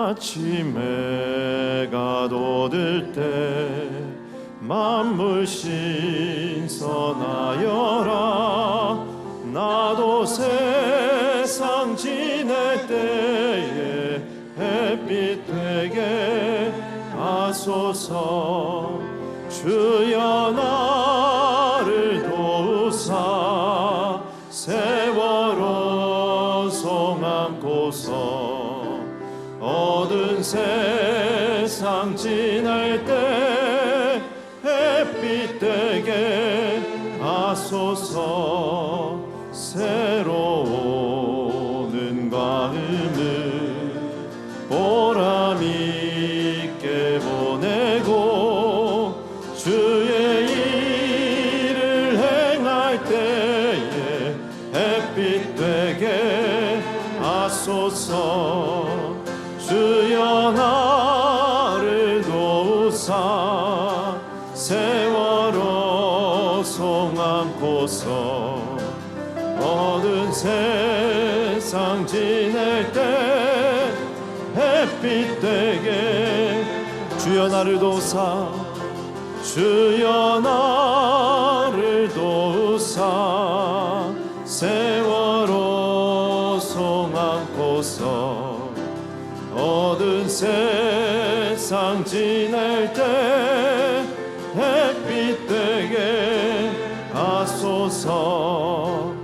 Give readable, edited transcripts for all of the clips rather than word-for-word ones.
아침해가 돋을 때 만물 신선하여라. 나도 세상 지낼 때에 햇빛 되게 하소서. 주여 나를 도우사 세월호 송 안고서 어두운 세상 지날 때 햇빛 되게 하소서. 새로운 마음을 보람 있게 보내고 주의 일을 행할 때에 햇빛 되게 하소서. 주여 나를 도우사 세월호 송 안고서 어두운 세상 지낼 때 햇빛 되게. 주여 나를 도우사 주여 나를 도우사 세월호 송 안고서 어두운 세상 지낼 때 햇빛 되게 하소서.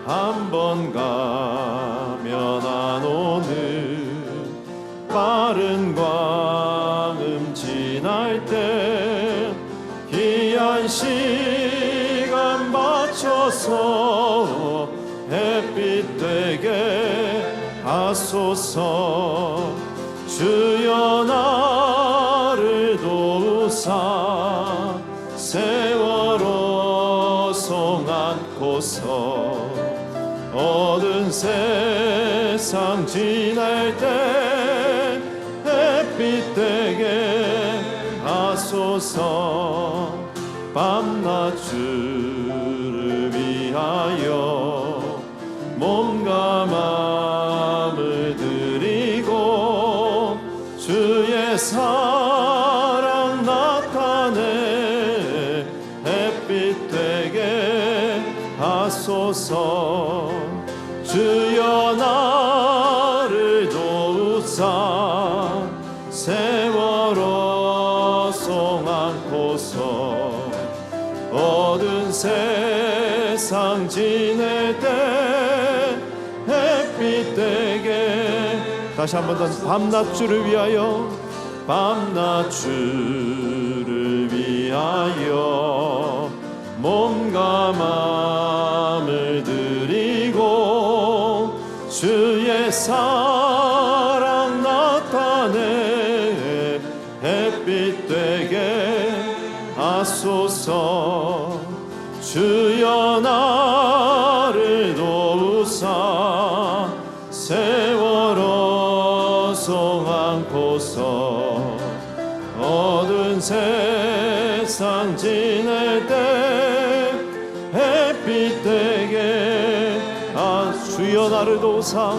한 번 가면 안 오는 빠른 광음 지날 때 귀한 시간 맞춰서 햇빛 되게 하소서. 주여 나를 도우사 세월호 송 안고서 어두운 세상 지날 때 햇빛 되게 하소서. 밤낮 주를 위하여 몸과 마음을 드리고 주의 사랑 나타내 햇빛 되게 하소서. 주여 나를 도우사 세월호 송 안고서 어두운 세상 지낼 때 햇빛 되게. 다시 한 번 더. 밤낮 주를 위하여 밤낮 주를 위하여 몸과 마음을 드리고 주의 사랑 나타내 햇빛 되게 하소서. 주여 나를 도우사 세월호 송 안고서 어두운 세상 지낼 때 햇빛 되게 주여 나를 도우사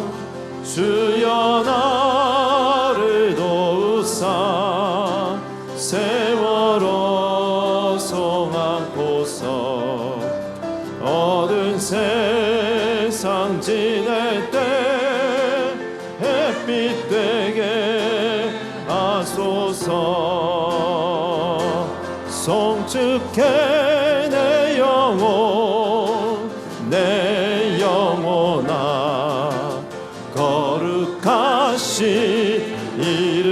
주여 나를 도우사 세월호 송 안고서 어두운 세상 지낼 때 햇빛 되게 하소서. 송축해 내 영혼아 거룩하신 이름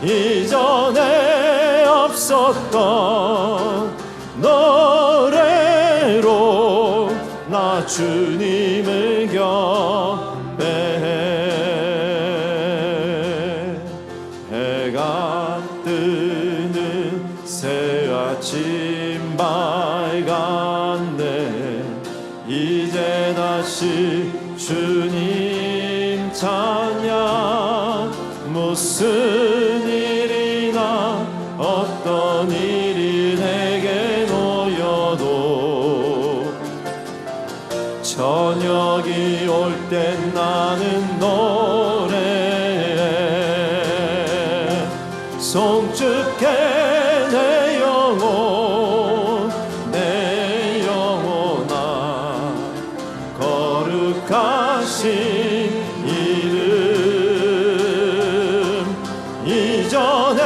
이전에 없었던 노래로 나 주님을 경배해. 해가 뜨는 새 아침 밝았네. 이제 다시 주님 찬양. 무슨 일이나 어떤 일이 내게 놓여도 저녁이 올 땐 나는 노래해 송축해 내 영혼아 거룩하신 이름 이전에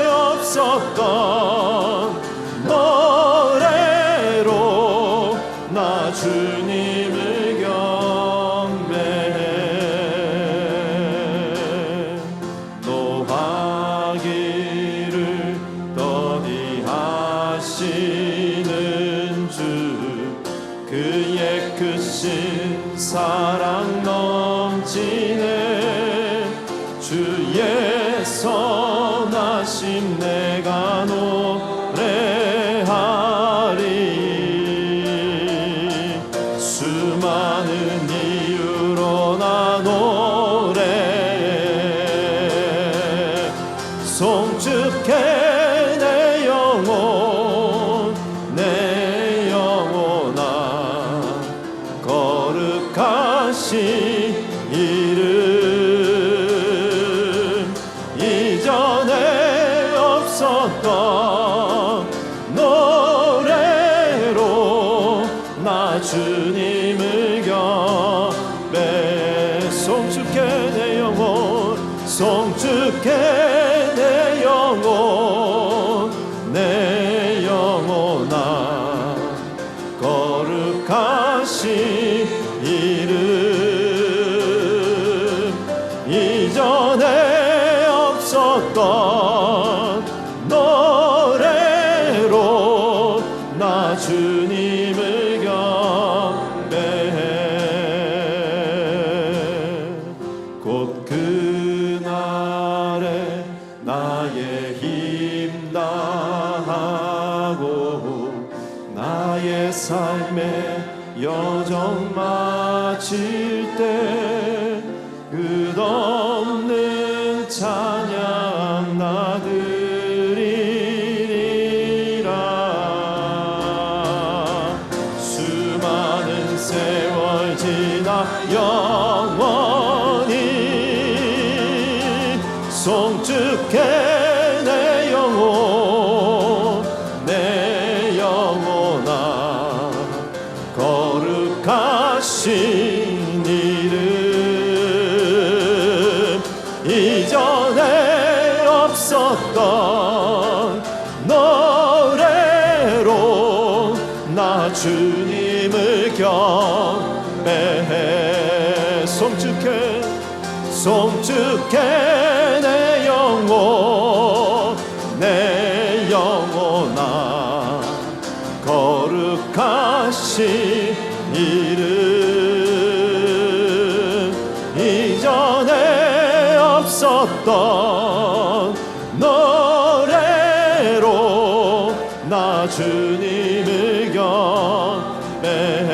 없었던 노래로 나 주님을 경배해 노하기를 더디하시는 주 그의 크신 사랑 넘치네 주의 선하심 내가 노래하리 수많은 이유로 나 노래해 송축해 내 영혼아 거룩하신 이름 이전에 없었던 노래로 나 주님을 경배해 송축해 내 영혼 송축해 내 영혼아 거룩하신 이름 이전에 없었던 노래로 나 주님을 경배해 곧 그날에 나의 힘 다하고 나의 삶의 여정 마칠 때 끝없는 찬양 나 드리리라 수많은 세월 지나 영원히 송축해 내 영혼아 거룩하신 이름 이전에 없었던 노래로 나 주님을 경배해 송축해 내 영혼아 거룩하신 이름 이전에 없었던 노래로 나 주님을 경배해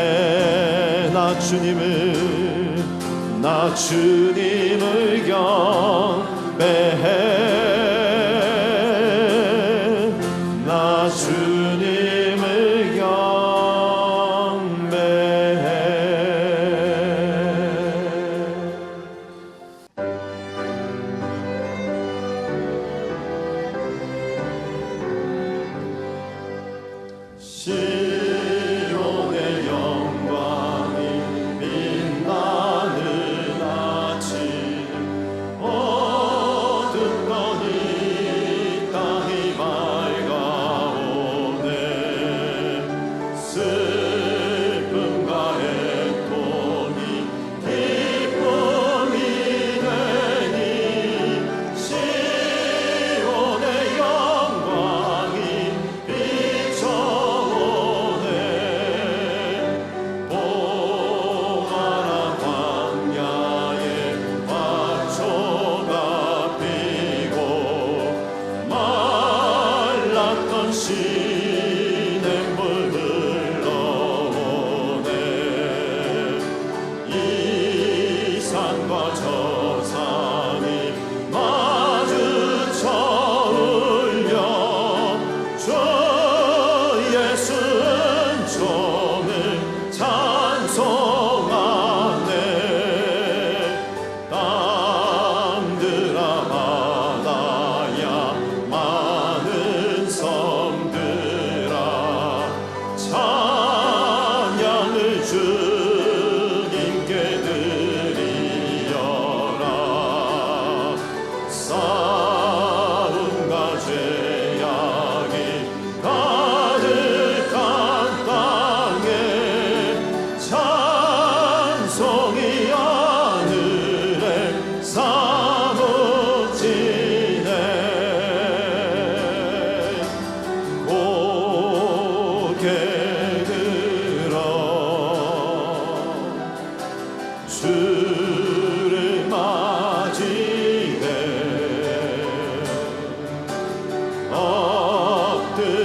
나 주님을 경배해 나 주님을 경배해 시온의 영광이 빛나는 아침 어둠 거니 주를 맞이해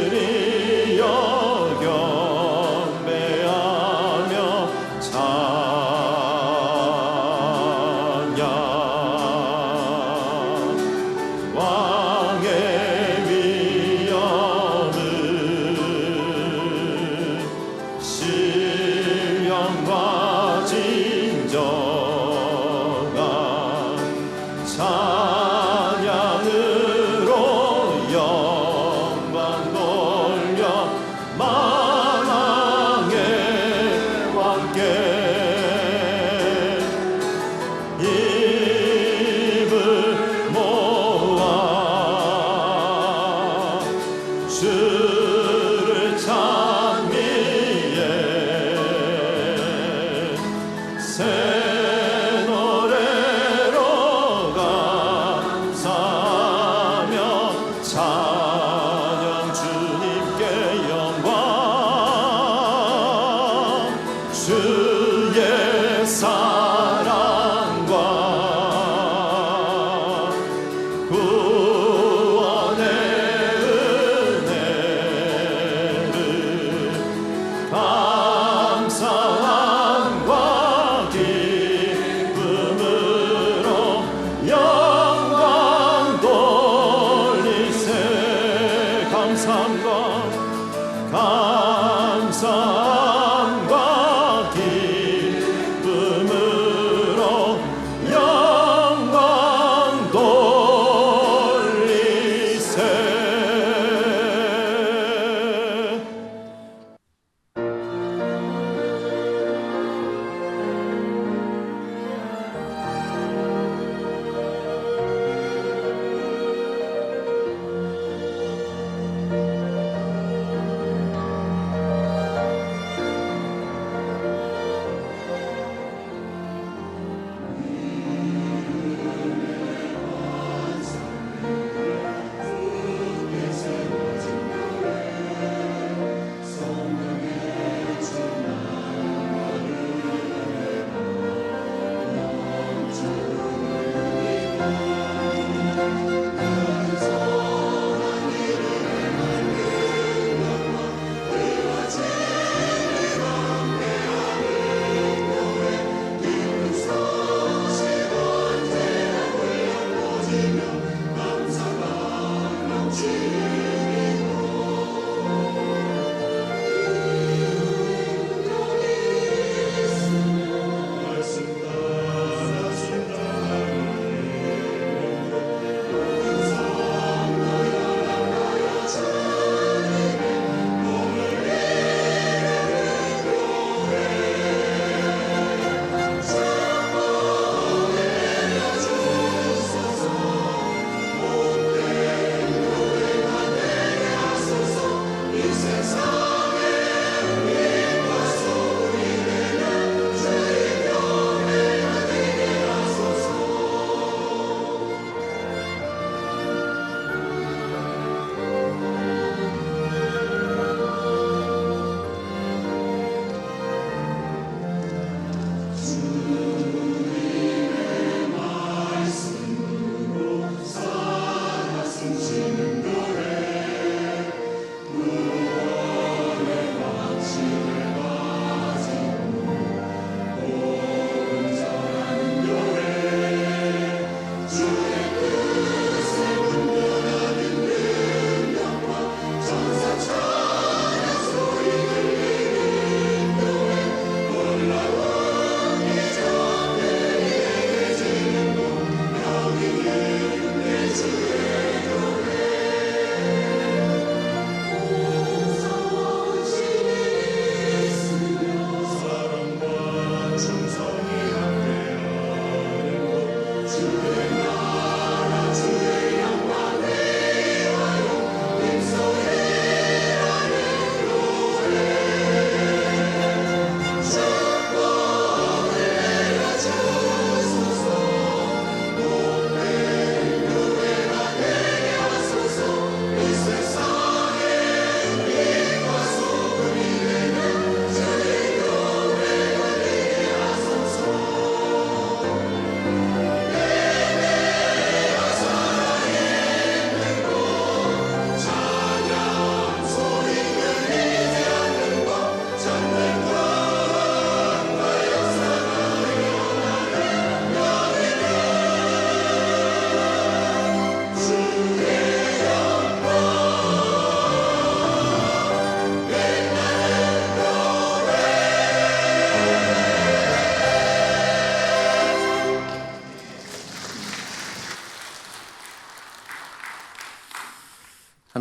엎드리어 경배하며 찬양 왕의 위엄을 신령과 진정한 찬양으로 영광 돌려 만왕의 왕께 입을 모아 주를 찬미해 새 노래로 감사하며 찬양 주님께 영광 주의 사랑과 구원의 은혜를 감사함과 기쁨으로 영광 돌리세 감사함과 기쁨으로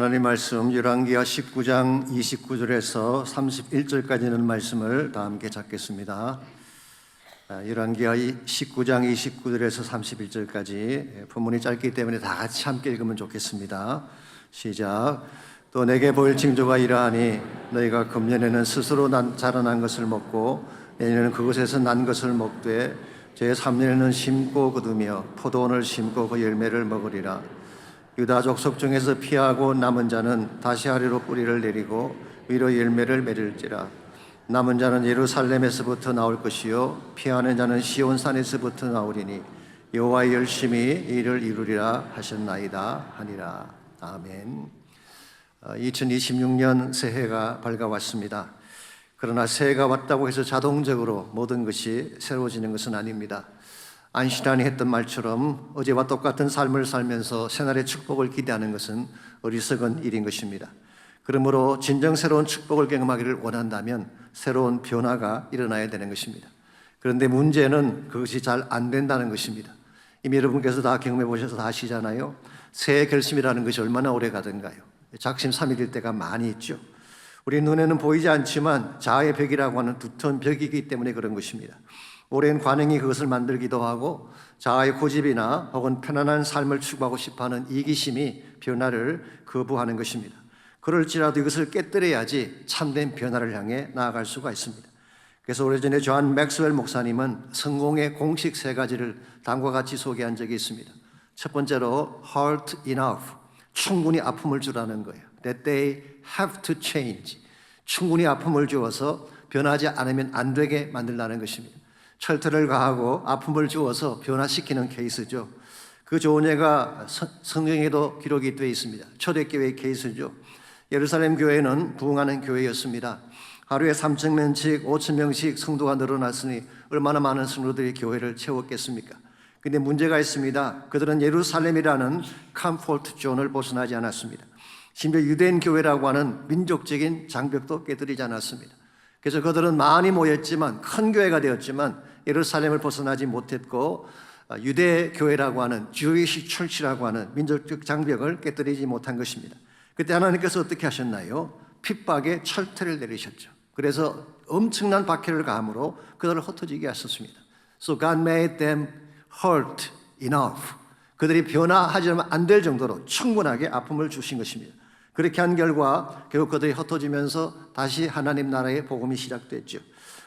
하나님 말씀 열왕기하 19장 29절에서 31절까지는 말씀을 다 함께 찾겠습니다. 열왕기하 19장 29절에서 31절까지 본문이 짧기 때문에 다 같이 함께 읽으면 좋겠습니다. 시작. 또 내게 보일 징조가 이러하니 너희가 금년에는 스스로 자라난 것을 먹고 내년에는 그곳에서 난 것을 먹되 제3년에는 심고 거두며 포도원을 심고 그 열매를 먹으리라. 유다 족속 중에서 피하고 남은 자는 다시 아래로 뿌리를 내리고 위로 열매를 맺을지라. 남은 자는 예루살렘에서부터 나올 것이요 피하는 자는 시온산에서부터 나오리니 여호와의 열심히 이를 이루리라 하셨나이다 하니라. 아멘. 2026년 새해가 밝아왔습니다. 그러나 새해가 왔다고 해서 자동적으로 모든 것이 새로워지는 것은 아닙니다. 안시란이 했던 말처럼 어제와 똑같은 삶을 살면서 새날의 축복을 기대하는 것은 어리석은 일인 것입니다. 그러므로 진정 새로운 축복을 경험하기를 원한다면 새로운 변화가 일어나야 되는 것입니다. 그런데 문제는 그것이 잘 안 된다는 것입니다. 이미 여러분께서 다 경험해 보셔서 다 아시잖아요. 새해 결심이라는 것이 얼마나 오래 가던가요? 작심삼일일 때가 많이 있죠. 우리 눈에는 보이지 않지만 자아의 벽이라고 하는 두터운 벽이기 때문에 그런 것입니다. 오랜 관행이 그것을 만들기도 하고 자아의 고집이나 혹은 편안한 삶을 추구하고 싶어하는 이기심이 변화를 거부하는 것입니다. 그럴지라도 이것을 깨뜨려야지 참된 변화를 향해 나아갈 수가 있습니다. 그래서 오래전에 존 맥스웰 목사님은 성공의 공식 세 가지를 다음과 같이 소개한 적이 있습니다. 첫 번째로 hurt enough, 충분히 아픔을 주라는 거예요. That they have to change, 충분히 아픔을 주어서 변하지 않으면 안 되게 만들라는 것입니다. 철퇴를 가하고 아픔을 주어서 변화시키는 케이스죠. 그 좋은 예가 성경에도 기록이 되어 있습니다. 초대교회의 케이스죠. 예루살렘 교회는 부흥하는 교회였습니다. 하루에 3,000명씩 5,000명씩 성도가 늘어났으니 얼마나 많은 성도들이 교회를 채웠겠습니까? 그런데 문제가 있습니다. 그들은 예루살렘이라는 컴포트 존을 벗어나지 않았습니다. 심지어 유대인 교회라고 하는 민족적인 장벽도 깨뜨리지 않았습니다. 그래서 그들은 많이 모였지만 큰 교회가 되었지만 예루살렘을 벗어나지 못했고 유대 교회라고 하는 Jewish Church라고 하는 민족적 장벽을 깨뜨리지 못한 것입니다. 그때 하나님께서 어떻게 하셨나요? 핍박의 철퇴를 내리셨죠. 그래서 엄청난 박해를 가함으로 그들을 흩어지게 하셨습니다. So God made them hurt enough. 그들이 변화하지만 안 될 정도로 충분하게 아픔을 주신 것입니다. 그렇게 한 결과 결국 그들이 흩어지면서 다시 하나님 나라의 복음이 시작됐죠.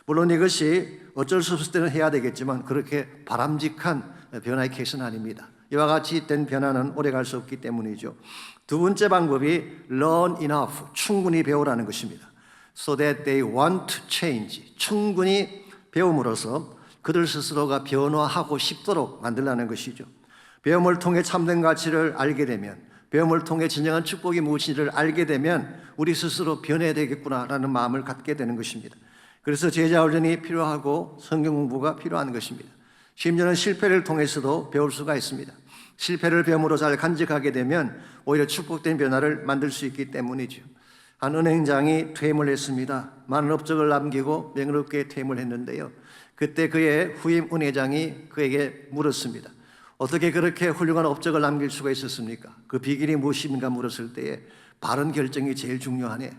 물론 이것이 어쩔 수 없을 때는 해야 되겠지만 그렇게 바람직한 변화의 케이스는 아닙니다. 이와 같이 된 변화는 오래갈 수 없기 때문이죠. 두 번째 방법이 learn enough, 충분히 배우라는 것입니다. So that they want to change, 충분히 배움으로써 그들 스스로가 변화하고 싶도록 만들라는 것이죠. 배움을 통해 참된 가치를 알게 되면, 배움을 통해 진정한 축복이 무엇인지를 알게 되면 우리 스스로 변해야 되겠구나라는 마음을 갖게 되는 것입니다. 그래서 제자 훈련이 필요하고 성경 공부가 필요한 것입니다. 심지어는 실패를 통해서도 배울 수가 있습니다. 실패를 배움으로 잘 간직하게 되면 오히려 축복된 변화를 만들 수 있기 때문이죠. 한 은행장이 퇴임을 했습니다. 많은 업적을 남기고 명예롭게 퇴임을 했는데요. 그때 그의 후임 은행장이 그에게 물었습니다. 어떻게 그렇게 훌륭한 업적을 남길 수가 있었습니까? 그 비결이 무엇입니까? 물었을 때에 바른 결정이 제일 중요하네.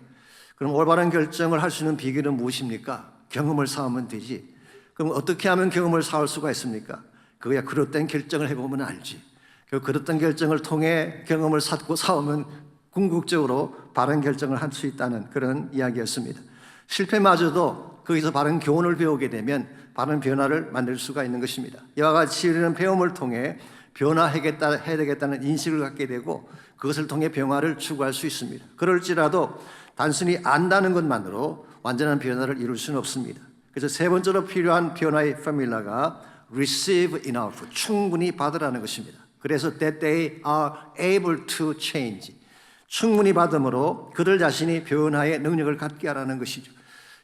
그럼 올바른 결정을 할 수 있는 비결은 무엇입니까? 경험을 쌓으면 되지. 그럼 어떻게 하면 경험을 쌓을 수가 있습니까? 그거야 그릇된 결정을 해보면 알지. 그 그릇된 결정을 통해 경험을 쌓고 쌓으면 궁극적으로 바른 결정을 할 수 있다는 그런 이야기였습니다. 실패마저도 거기서 바른 교훈을 배우게 되면 바른 변화를 만들 수가 있는 것입니다. 이와 같이 우리는 배움을 통해 변화해야 되겠다는 인식을 갖게 되고 그것을 통해 변화를 추구할 수 있습니다. 그럴지라도 단순히 안다는 것만으로 완전한 변화를 이룰 수는 없습니다. 그래서 세 번째로 필요한 변화의 포뮬러가 receive enough, 충분히 받으라는 것입니다. 그래서 that they are able to change, 충분히 받음으로 그들 자신이 변화의 능력을 갖게 하라는 것이죠.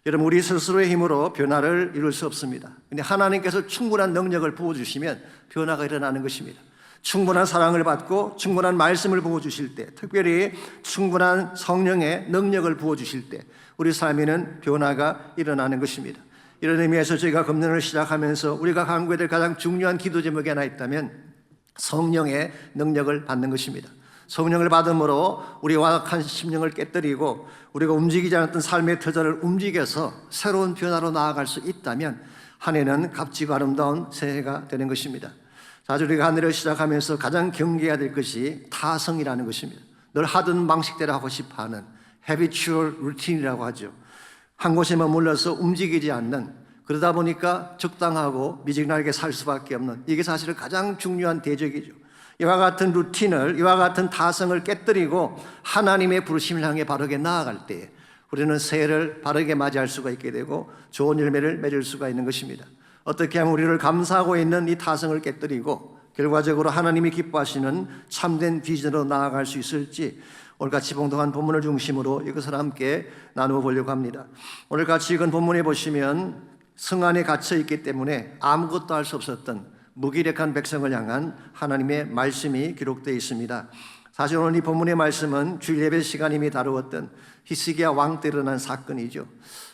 여러분, 우리 스스로의 힘으로 변화를 이룰 수 없습니다. 그런데 하나님께서 충분한 능력을 부어주시면 변화가 일어나는 것입니다. 충분한 사랑을 받고 충분한 말씀을 부어주실 때, 특별히 충분한 성령의 능력을 부어주실 때 우리 삶에는 변화가 일어나는 것입니다. 이런 의미에서 저희가 금년을 시작하면서 우리가 강구해야 될 가장 중요한 기도 제목이 하나 있다면 성령의 능력을 받는 것입니다. 성령을 받음으로 우리 완악한 심령을 깨뜨리고 우리가 움직이지 않았던 삶의 터전을 움직여서 새로운 변화로 나아갈 수 있다면 한 해는 값지고 아름다운 새해가 되는 것입니다. 사실 우리가 한 해를 시작하면서 가장 경계해야 될 것이 타성이라는 것입니다. 늘 하던 방식대로 하고 싶어하는 habitual routine이라고 하죠. 한 곳에 머물러서 움직이지 않는, 그러다 보니까 적당하고 미지근하게 살 수밖에 없는, 이게 사실은 가장 중요한 대적이죠. 이와 같은 루틴을, 이와 같은 타성을 깨뜨리고 하나님의 부르심을 향해 바르게 나아갈 때에 우리는 새해를 바르게 맞이할 수가 있게 되고 좋은 열매를 맺을 수가 있는 것입니다. 어떻게 하면 우리를 감싸고 있는 이 타성을 깨뜨리고 결과적으로 하나님이 기뻐하시는 참된 비전으로 나아갈 수 있을지 오늘 같이 봉독한 본문을 중심으로 이것을 함께 나누어 보려고 합니다. 오늘 같이 읽은 본문에 보시면 성 안에 갇혀 있기 때문에 아무것도 할 수 없었던 무기력한 백성을 향한 하나님의 말씀이 기록되어 있습니다. 사실 오늘 이 본문의 말씀은 주일 예배 시간 이미 다루었던 히스기야 왕 때 일어난 사건이죠.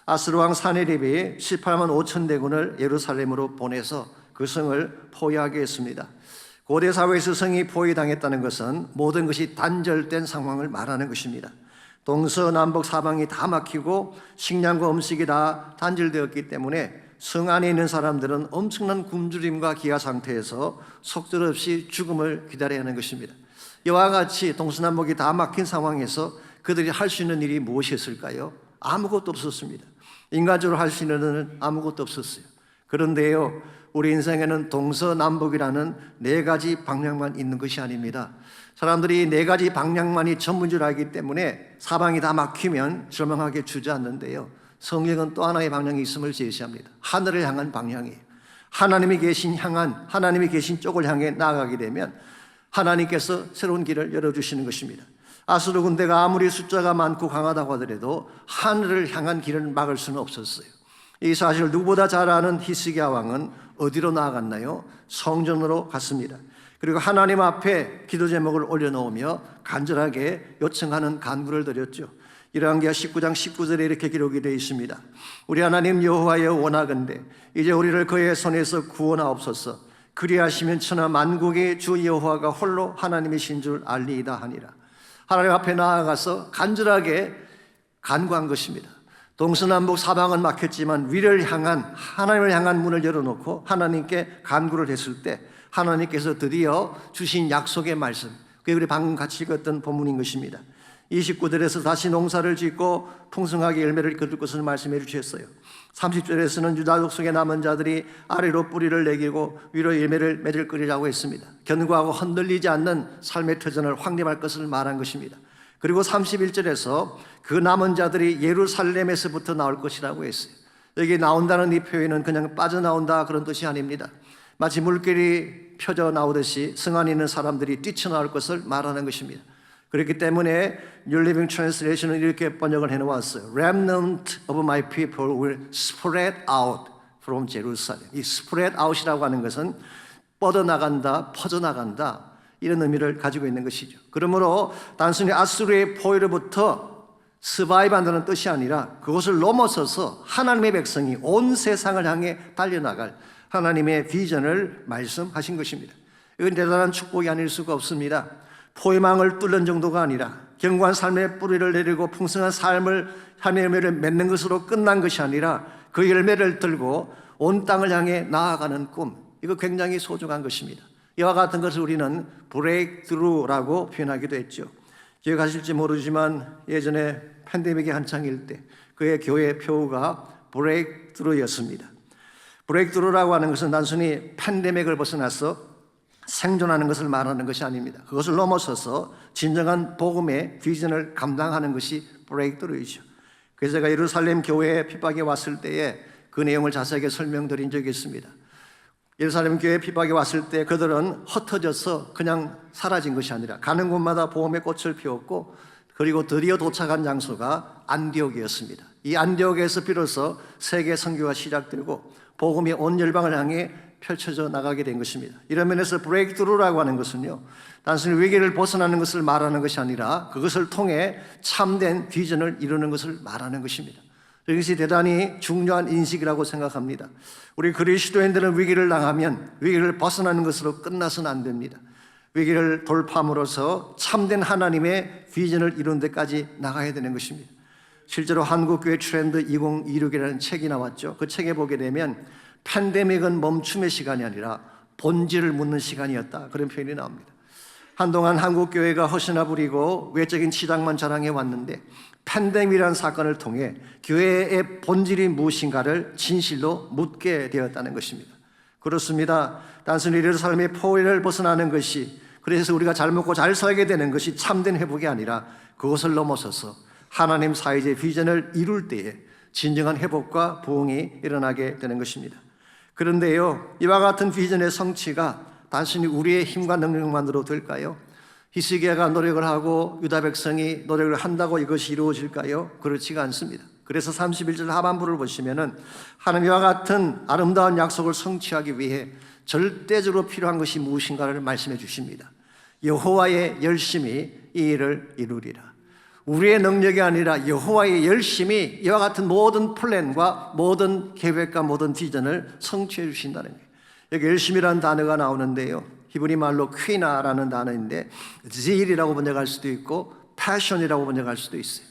아스루 왕 사네립이 18만 5천 대군을 예루살렘으로 보내서 그 성을 포위하게 했습니다. 고대 사회에서 성이 포위당했다는 것은 모든 것이 단절된 상황을 말하는 것입니다. 동서남북 사방이 다 막히고 식량과 음식이 다 단절되었기 때문에 성 안에 있는 사람들은 엄청난 굶주림과 기아 상태에서 속절없이 죽음을 기다려야 하는 것입니다. 이와 같이 동서남북이 다 막힌 상황에서 그들이 할 수 있는 일이 무엇이었을까요? 아무것도 없었습니다. 인간적으로 할 수 있는 일은 아무것도 없었어요. 그런데요, 우리 인생에는 동서남북이라는 네 가지 방향만 있는 것이 아닙니다. 사람들이 네 가지 방향만이 전부인 줄 알기 때문에 사방이 다 막히면 절망하게 주저앉는데요, 성경은 또 하나의 방향이 있음을 제시합니다. 하늘을 향한 방향이에요. 하나님이 계신 쪽을 향해 나아가게 되면 하나님께서 새로운 길을 열어주시는 것입니다. 아수르 군대가 아무리 숫자가 많고 강하다고 하더라도 하늘을 향한 길을 막을 수는 없었어요. 이 사실을 누구보다 잘 아는 히스기야 왕은 어디로 나아갔나요? 성전으로 갔습니다. 그리고 하나님 앞에 기도 제목을 올려놓으며 간절하게 요청하는 간구를 드렸죠. 열왕기하 19장 19절에 이렇게 기록이 되어 있습니다. 우리 하나님 여호와여, 원하건대 이제 우리를 그의 손에서 구원하옵소서. 그리하시면 천하 만국의 주 여호와가 홀로 하나님이신 줄 알리이다 하니라. 하나님 앞에 나아가서 간절하게 간구한 것입니다. 동서남북 사방은 막혔지만 위를 향한, 하나님을 향한 문을 열어놓고 하나님께 간구를 했을 때 하나님께서 드디어 주신 약속의 말씀, 그게 우리 방금 같이 읽었던 본문인 것입니다. 29절에서 다시 농사를 짓고 풍성하게 열매를 거둘 것을 말씀해 주셨어요. 30절에서는 유다 족속의 남은 자들이 아래로 뿌리를 내리고 위로 열매를 맺을 거리라고 했습니다. 견고하고 흔들리지 않는 삶의 터전을 확립할 것을 말한 것입니다. 그리고 31절에서 그 남은 자들이 예루살렘에서부터 나올 것이라고 했어요. 여기 나온다는 이 표현은 그냥 빠져나온다 그런 뜻이 아닙니다. 마치 물길이 펴져 나오듯이 성 안에 있는 사람들이 뛰쳐나올 것을 말하는 것입니다. 그렇기 때문에 New Living Translation은 이렇게 번역을 해놓았어요. Remnant of my people will spread out from Jerusalem. 이 spread out이라고 하는 것은 뻗어나간다, 퍼져나간다, 이런 의미를 가지고 있는 것이죠. 그러므로 단순히 아수르의 포위로부터 survive 한다는 뜻이 아니라 그것을 넘어서서 하나님의 백성이 온 세상을 향해 달려나갈 하나님의 비전을 말씀하신 것입니다. 이건 대단한 축복이 아닐 수가 없습니다. 포위망을 뚫는 정도가 아니라 견고한 삶의 뿌리를 내리고 풍성한 삶의 열매를 맺는 것으로 끝난 것이 아니라 그 열매를 들고 온 땅을 향해 나아가는 꿈, 이거 굉장히 소중한 것입니다. 이와 같은 것을 우리는 브레이크스루라고 표현하기도 했죠. 기억하실지 모르지만 예전에 팬데믹이 한창일 때 그의 교회 표어가 브레이크스루였습니다. 브레이크스루라고 하는 것은 단순히 팬데믹을 벗어나서 생존하는 것을 말하는 것이 아닙니다. 그것을 넘어서서 진정한 복음의 비전을 감당하는 것이 브레이크스루이죠. 그래서 제가 예루살렘 교회에 핍박이 왔을 때에 그 내용을 자세하게 설명드린 적이 있습니다. 예루살렘 교회에 핍박이 왔을 때 그들은 흩어져서 그냥 사라진 것이 아니라 가는 곳마다 복음의 꽃을 피웠고, 그리고 드디어 도착한 장소가 안디옥이었습니다. 이 안디옥에서 비로소 세계 선교가 시작되고 복음이 온 열방을 향해 펼쳐져 나가게 된 것입니다. 이런 면에서 브레이크스루라고 하는 것은요, 단순히 위기를 벗어나는 것을 말하는 것이 아니라 그것을 통해 참된 비전을 이루는 것을 말하는 것입니다. 이것이 대단히 중요한 인식이라고 생각합니다. 우리 그리스도인들은 위기를 당하면 위기를 벗어나는 것으로 끝나서는 안 됩니다. 위기를 돌파함으로써 참된 하나님의 비전을 이룬 데까지 나가야 되는 것입니다. 실제로 한국교회 트렌드 2026이라는 책이 나왔죠. 그 책에 보게 되면 팬데믹은 멈춤의 시간이 아니라 본질을 묻는 시간이었다, 그런 표현이 나옵니다. 한동안 한국교회가 허시나 부리고 외적인 치장만 자랑해 왔는데 팬데믹이라는 사건을 통해 교회의 본질이 무엇인가를 진실로 묻게 되었다는 것입니다. 그렇습니다. 단순히 우리의 삶의 포획을 벗어나는 것이, 그래서 우리가 잘 먹고 잘 살게 되는 것이 참된 회복이 아니라 그것을 넘어서서 하나님 사이의 비전을 이룰 때에 진정한 회복과 부흥이 일어나게 되는 것입니다. 그런데요, 이와 같은 비전의 성취가 단순히 우리의 힘과 능력만으로 될까요? 히스기야가 노력을 하고 유다 백성이 노력을 한다고 이것이 이루어질까요? 그렇지가 않습니다. 그래서 31절 하반부를 보시면은 하나님과 같은 아름다운 약속을 성취하기 위해 절대적으로 필요한 것이 무엇인가를 말씀해 주십니다. 여호와의 열심히 이 일을 이루리라. 우리의 능력이 아니라 여호와의 열심히 이와 같은 모든 플랜과 모든 계획과 모든 비전을 성취해 주신다는 거예요. 여기 열심이라는 단어가 나오는데요, 히브리 말로 퀴나라는 단어인데 zeal이라고 번역할 수도 있고 passion이라고 번역할 수도 있어요.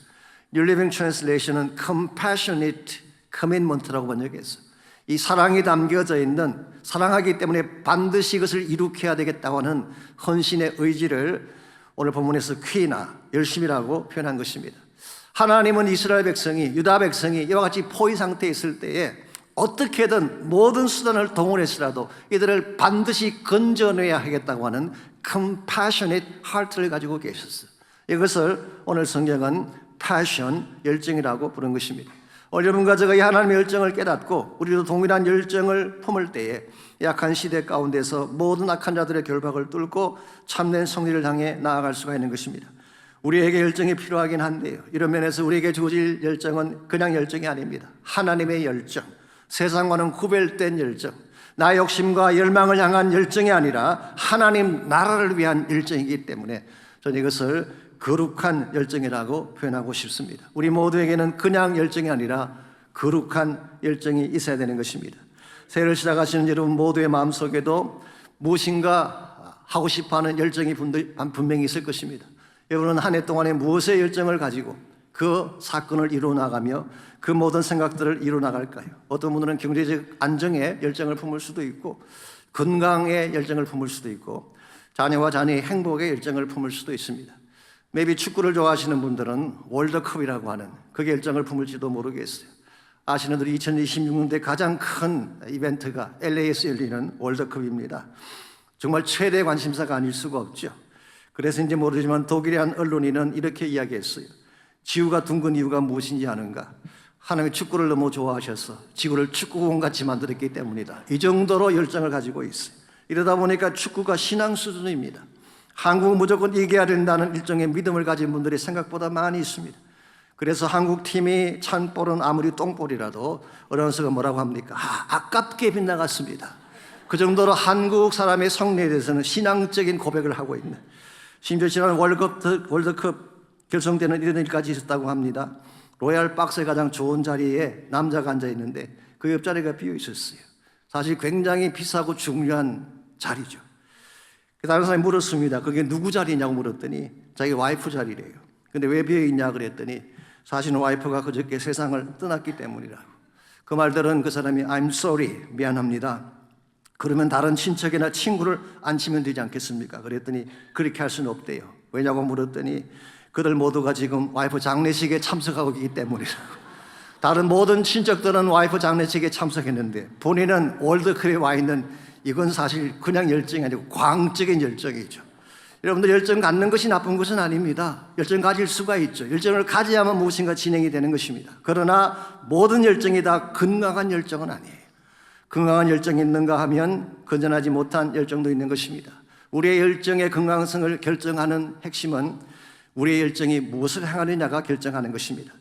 New Living Translation은 compassionate commitment라고 번역했어요. 이 사랑이 담겨져 있는, 사랑하기 때문에 반드시 이것을 이룩해야 되겠다고 하는 헌신의 의지를 오늘 본문에서 퀴나, 열심이라고 표현한 것입니다. 하나님은 이스라엘 백성이, 유다 백성이 이와 같이 포위 상태에 있을 때에 어떻게든 모든 수단을 동원해서라도 이들을 반드시 건져내야 하겠다고 하는 compassionate heart를 가지고 계셨어요. 이것을 오늘 성경은 passion, 열정이라고 부른 것입니다. 오늘 여러분과 제가 이 하나님의 열정을 깨닫고 우리도 동일한 열정을 품을 때에 약한 시대 가운데서 모든 악한 자들의 결박을 뚫고 참된 승리를 향해 나아갈 수가 있는 것입니다. 우리에게 열정이 필요하긴 한데요, 이런 면에서 우리에게 주어질 열정은 그냥 열정이 아닙니다. 하나님의 열정, 세상과는 구별된 열정, 나 욕심과 열망을 향한 열정이 아니라 하나님 나라를 위한 열정이기 때문에 저는 이것을 거룩한 열정이라고 표현하고 싶습니다. 우리 모두에게는 그냥 열정이 아니라 거룩한 열정이 있어야 되는 것입니다. 새해를 시작하시는 여러분 모두의 마음속에도 무엇인가 하고 싶어하는 열정이 분명히 있을 것입니다. 여러분은 한 해 동안에 무엇의 열정을 가지고 그 사건을 이루어 나가며 그 모든 생각들을 이루어 나갈까요? 어떤 분들은 경제적 안정의 열정을 품을 수도 있고 건강의 열정을 품을 수도 있고 자녀와 자녀의 행복의 열정을 품을 수도 있습니다. maybe 축구를 좋아하시는 분들은 월드컵이라고 하는 그 열정을 품을지도 모르겠어요. 아시는 대로 2026년대 가장 큰 이벤트가 LA에서 열리는 월드컵입니다. 정말 최대 관심사가 아닐 수가 없죠. 그래서인지 모르지만 독일의 한 언론인은 이렇게 이야기했어요. 지구가 둥근 이유가 무엇인지 아는가? 하나님이 축구를 너무 좋아하셔서 지구를 축구공같이 만들었기 때문이다. 이 정도로 열정을 가지고 있어요. 이러다 보니까 축구가 신앙 수준입니다. 한국은 무조건 이겨야 된다는 일종의 믿음을 가진 분들이 생각보다 많이 있습니다. 그래서 한국팀이 찬 볼은 아무리 똥볼이라도 어나운서가 뭐라고 합니까? 아깝게 빗나갔습니다. 그 정도로 한국 사람의 성리에 대해서는 신앙적인 고백을 하고 있는, 심지어 지난 월드컵 결성 때는 이런 일까지 있었다고 합니다. 로얄 박스의 가장 좋은 자리에 남자가 앉아 있는데 그 옆자리가 비어 있었어요. 사실 굉장히 비싸고 중요한 자리죠. 다른 사람이 물었습니다. 그게 누구 자리냐고 물었더니 자기 와이프 자리래요. 근데 왜 비어 있냐 그랬더니 사실은 와이프가 그저께 세상을 떠났기 때문이라고. 그 말들은 그 사람이 I'm sorry, 미안합니다. 그러면 다른 친척이나 친구를 앉히면 되지 않겠습니까? 그랬더니 그렇게 할 수는 없대요. 왜냐고 물었더니 그들 모두가 지금 와이프 장례식에 참석하고 있기 때문이라고. 다른 모든 친척들은 와이프 장례식에 참석했는데 본인은 월드컵에 와 있는, 이건 사실 그냥 열정이 아니고 광적인 열정이죠. 여러분들 열정 갖는 것이 나쁜 것은 아닙니다. 열정 가질 수가 있죠. 열정을 가져야만 무엇인가 진행이 되는 것입니다. 그러나 모든 열정이 다 건강한 열정은 아니에요. 건강한 열정이 있는가 하면 건전하지 못한 열정도 있는 것입니다. 우리의 열정의 건강성을 결정하는 핵심은 우리의 열정이 무엇을 향하느냐가 결정하는 것입니다.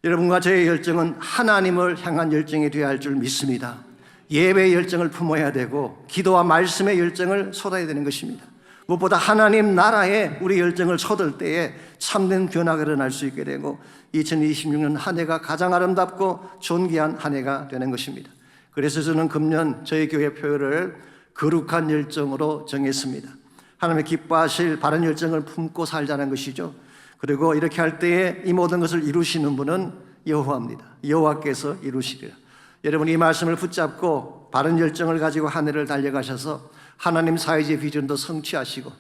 여러분과 저의 열정은 하나님을 향한 열정이 되어야 할 줄 믿습니다. 예배의 열정을 품어야 되고 기도와 말씀의 열정을 쏟아야 되는 것입니다. 무엇보다 하나님 나라에 우리 열정을 쏟을 때에 참된 변화가 일어날 수 있게 되고 2026년 한 해가 가장 아름답고 존귀한 한 해가 되는 것입니다. 그래서 저는 금년 저희 교회 표를 거룩한 열정으로 정했습니다. 하나님의 기뻐하실 바른 열정을 품고 살자는 것이죠. 그리고 이렇게 할 때에 이 모든 것을 이루시는 분은 여호와입니다. 여호와께서 이루시리라. 여러분, 이 말씀을 붙잡고 바른 열정을 가지고 한 해를 달려가셔서 하나님 사회주의 비전도 성취하시고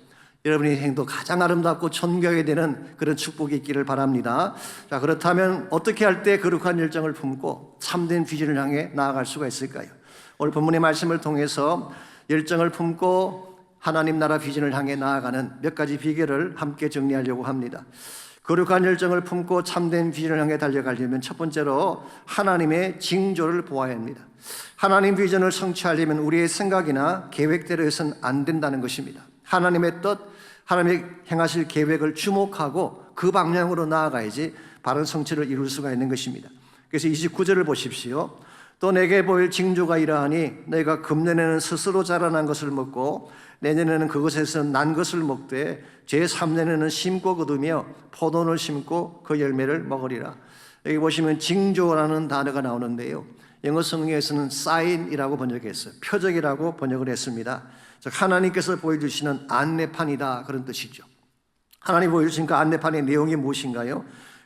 여러분의 행도 가장 아름답고 존경이 되는 그런 축복이 있기를 바랍니다. 자, 그렇다면 어떻게 할 때 거룩한 열정을 품고 참된 비전을 향해 나아갈 수가 있을까요? 오늘 본문의 말씀을 통해서 열정을 품고 하나님 나라 비전을 향해 나아가는 몇 가지 비결을 함께 정리하려고 합니다. 거룩한 열정을 품고 참된 비전을 향해 달려가려면 첫 번째로 하나님의 징조를 보아야 합니다. 하나님 비전을 성취하려면 우리의 생각이나 계획대로 해서는 안 된다는 것입니다. 하나님의 뜻, 하나님의 행하실 계획을 주목하고 그 방향으로 나아가야지 바른 성취를 이룰 수가 있는 것입니다. 그래서 29절을 보십시오. 또 내게 보일 징조가 이러하니 너희가 금년에는 스스로 자라난 것을 먹고 내년에는 그것에서 난 것을 먹되 제3년에는 심고 거두며 포도를 심고 그 열매를 먹으리라. 여기 보시면 징조라는 단어가 나오는데요, 영어 성경에서는 sign이라고 번역했어요. 표적이라고 번역을 했습니다. 즉 하나님께서 보여주시는 안내판이다, 그런 뜻이죠. 하나님 보여주신 그 안내판의 내용이 무엇인가요?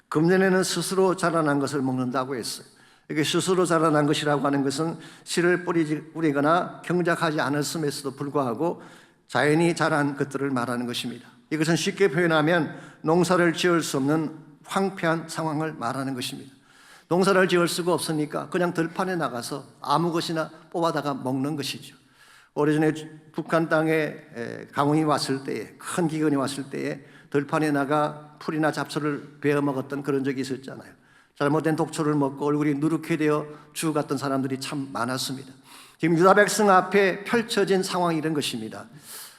금년에는 스스로 자라난 것을 먹는다고 했어요. 이게 스스로 자라난 것이라고 하는 것은 씨를 뿌리거나 경작하지 않았음에도 불구하고 자연이 자란 것들을 말하는 것입니다. 이것은 쉽게 표현하면 농사를 지을 수 없는 황폐한 상황을 말하는 것입니다. 농사를 지을 수가 없으니까 그냥 들판에 나가서 아무 것이나 뽑아다가 먹는 것이죠. 오래전에 북한 땅에 강우이 왔을 때에, 큰 기근이 왔을 때에 들판에 나가 풀이나 잡초를 베어 먹었던 그런 적이 있었잖아요. 잘못된 독초를 먹고 얼굴이 누렇게 되어 죽어갔던 사람들이 참 많았습니다. 지금 유다 백성 앞에 펼쳐진 상황이 이런 것입니다.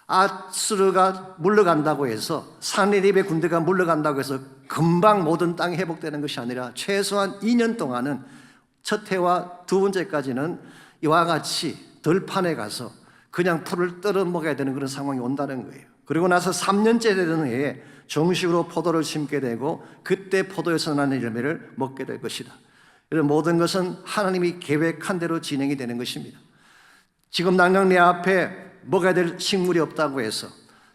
아수르가 물러간다고 해서, 산헤립의 군대가 물러간다고 해서 금방 모든 땅이 회복되는 것이 아니라 최소한 2년 동안은 첫 해와 두 번째까지는 이와 같이 들판에 가서 그냥 풀을 떨어 먹어야 되는 그런 상황이 온다는 거예요. 그리고 나서 3년째 되는 해에 정식으로 포도를 심게 되고 그때 포도에서 나는 열매를 먹게 될 것이다. 이런 모든 것은 하나님이 계획한 대로 진행이 되는 것입니다. 지금 당장 내 앞에 먹어야 될 식물이 없다고 해서,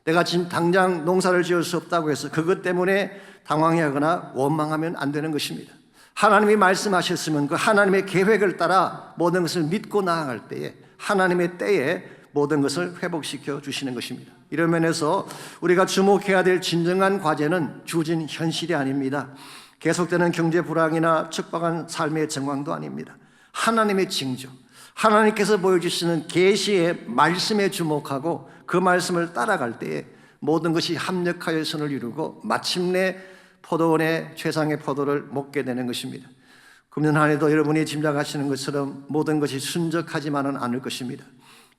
내가 지금 당장 농사를 지을 수 없다고 해서 그것 때문에 당황하거나 원망하면 안 되는 것입니다. 하나님이 말씀하셨으면 그 하나님의 계획을 따라 모든 것을 믿고 나아갈 때에 하나님의 때에 모든 것을 회복시켜 주시는 것입니다. 이런 면에서 우리가 주목해야 될 진정한 과제는 주어진 현실이 아닙니다. 계속되는 경제 불황이나 척박한 삶의 정황도 아닙니다. 하나님의 징조, 하나님께서 보여주시는 계시의 말씀에 주목하고 그 말씀을 따라갈 때에 모든 것이 합력하여 선을 이루고 마침내 포도원의 최상의 포도를 먹게 되는 것입니다. 금년 한 해도 여러분이 짐작하시는 것처럼 모든 것이 순적하지만은 않을 것입니다.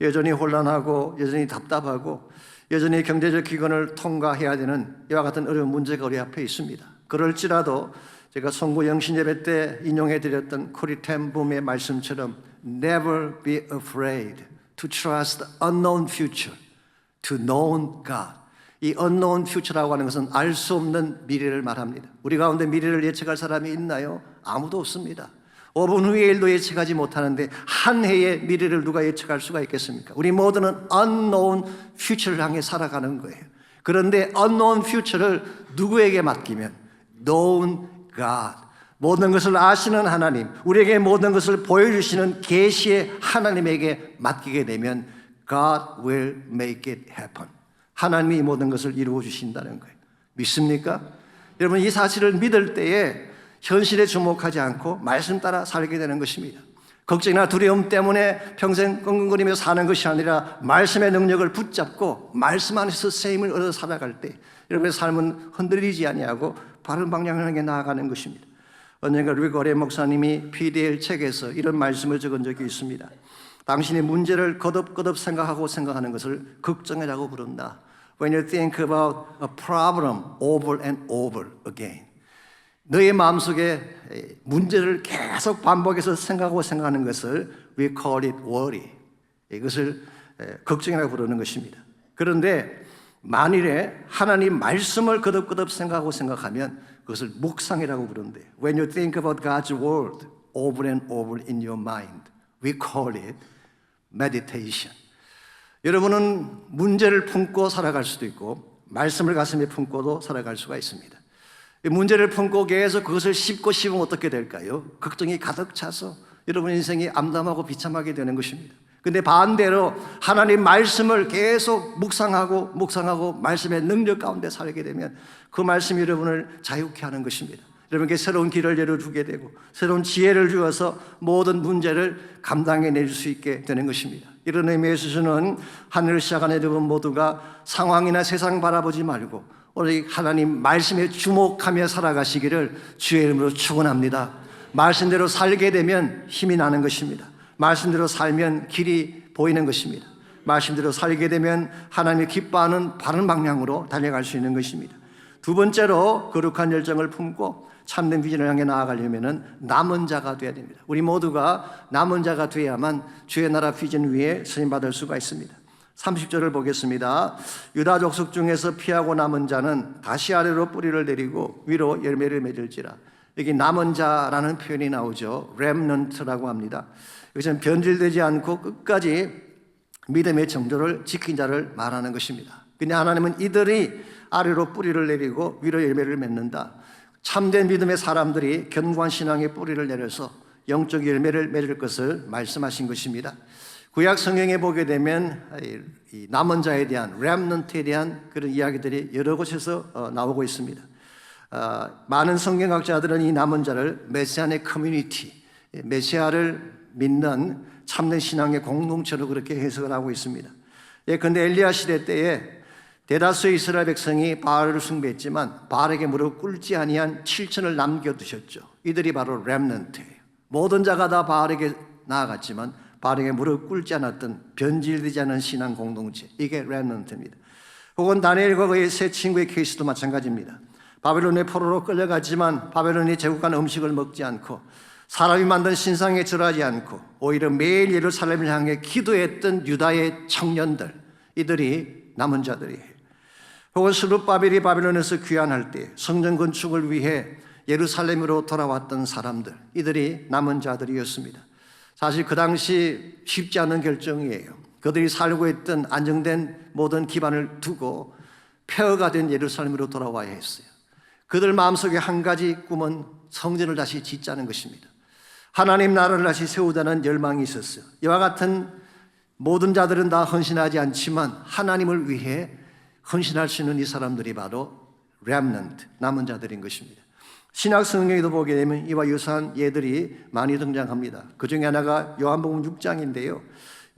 여전히 혼란하고 여전히 답답하고 여전히 경제적 기근을 통과해야 되는 이와 같은 어려운 문제가 우리 앞에 있습니다. 그럴지라도 제가 송구 영신예배 때 인용해드렸던 코리 텐 붐의 말씀처럼 Never be afraid to trust the unknown future, to know God. 이 unknown future라고 하는 것은 알 수 없는 미래를 말합니다. 우리 가운데 미래를 예측할 사람이 있나요? 아무도 없습니다. 5분 후의 일도 예측하지 못하는데 한 해의 미래를 누가 예측할 수가 있겠습니까? 우리 모두는 unknown future를 향해 살아가는 거예요. 그런데 unknown future를 누구에게 맡기면? known God, 모든 것을 아시는 하나님, 우리에게 모든 것을 보여주시는 계시의 하나님에게 맡기게 되면 God will make it happen. 하나님이 모든 것을 이루어 주신다는 거예요. 믿습니까? 여러분, 이 사실을 믿을 때에 현실에 주목하지 않고 말씀 따라 살게 되는 것입니다. 걱정이나 두려움 때문에 평생 끙끙거리며 사는 것이 아니라 말씀의 능력을 붙잡고 말씀 안에서 새 힘을 얻어 살아갈 때 여러분의 삶은 흔들리지 아니하고 바른 방향을 향해 나아가는 것입니다. 언젠가 리거레 목사님이 PDL 책에서 이런 말씀을 적은 적이 있습니다. 당신의 문제를 거듭거듭 생각하는 것을 걱정이라고 부른다. When you think about a problem over and over again. 너의 마음속에 문제를 계속 반복해서 생각하는 것을 we call it worry. 이것을 걱정이라고 부르는 것입니다. 그런데 만일에 하나님 말씀을 거듭거듭 생각하면 그것을 묵상이라고 부르는데 When you think about God's word over and over in your mind, we call it meditation. 여러분은 문제를 품고 살아갈 수도 있고 말씀을 가슴에 품고도 살아갈 수가 있습니다. 문제를 품고 계속 그것을 씹으면 어떻게 될까요? 걱정이 가득 차서 여러분 인생이 암담하고 비참하게 되는 것입니다. 근데 반대로 하나님 말씀을 계속 묵상하고 말씀의 능력 가운데 살게 되면 그 말씀이 여러분을 자유케 하는 것입니다. 여러분께 새로운 길을 열어주게 되고 새로운 지혜를 주어서 모든 문제를 감당해낼 수 있게 되는 것입니다. 이런 의미에서 저는 하늘을 시작한 여러분 모두가 상황이나 세상 바라보지 말고 오늘 하나님 말씀에 주목하며 살아가시기를 주의 이름으로 축원합니다. 말씀대로 살게 되면 힘이 나는 것입니다. 말씀대로 살면 길이 보이는 것입니다. 말씀대로 살게 되면 하나님이 기뻐하는 바른 방향으로 달려갈 수 있는 것입니다. 두 번째로 거룩한 열정을 품고 참된 비전을 향해 나아가려면 남은 자가 되어야 됩니다. 우리 모두가 남은 자가 되어야만 주의 나라 비전 위에 쓰임받을 수가 있습니다. 30절을 보겠습니다. 유다 족속 중에서 피하고 남은 자는 다시 아래로 뿌리를 내리고 위로 열매를 맺을지라. 여기 남은 자라는 표현이 나오죠. 렘넌트라고 합니다. 이것은 변질되지 않고 끝까지 믿음의 정도를 지킨 자를 말하는 것입니다. 근데 하나님은 이들이 아래로 뿌리를 내리고 위로 열매를 맺는다. 참된 믿음의 사람들이 견고한 신앙의 뿌리를 내려서 영적 열매를 맺을 것을 말씀하신 것입니다. 구약 성경에 보게 되면 이 남은 자에 대한 렘넌트에 대한 그런 이야기들이 여러 곳에서 나오고 있습니다. 많은 성경학자들은 이 남은 자를 메시아의 커뮤니티, 메시아를 믿는 참된 신앙의 공동체로 그렇게 해석을 하고 있습니다. 그런데 엘리야 시대 때에 대다수의 이스라엘 백성이 바알을 숭배했지만 바알에게 무릎 꿇지 아니한 7천을 남겨두셨죠. 이들이 바로 렘넌트예요. 모든 자가 다 바알에게 나아갔지만 바알에게 무릎 꿇지 않았던 변질되지 않은 신앙 공동체, 이게 렘넌트입니다. 혹은 다니엘과 그의 세 친구의 케이스도 마찬가지입니다. 바벨론의 포로로 끌려갔지만 바벨론이 제국한 음식을 먹지 않고 사람이 만든 신상에 절하지 않고 오히려 매일 예루살렘을 향해 기도했던 유다의 청년들, 이들이 남은 자들이에요. 혹은 스룹바벨이 바벨론에서 귀환할 때 성전 건축을 위해 예루살렘으로 돌아왔던 사람들, 이들이 남은 자들이었습니다. 사실 그 당시 쉽지 않은 결정이에요. 그들이 살고 있던 안정된 모든 기반을 두고 폐허가 된 예루살렘으로 돌아와야 했어요. 그들 마음속에 한 가지 꿈은 성전을 다시 짓자는 것입니다. 하나님 나라를 다시 세우자는 열망이 있었어요. 이와 같은 모든 자들은 다 헌신하지 않지만 하나님을 위해 헌신할 수 있는 이 사람들이 바로 렘넌트, 남은 자들인 것입니다. 신약 성경에도 보게 되면 이와 유사한 예들이 많이 등장합니다. 그 중에 하나가 요한복음 6장인데요.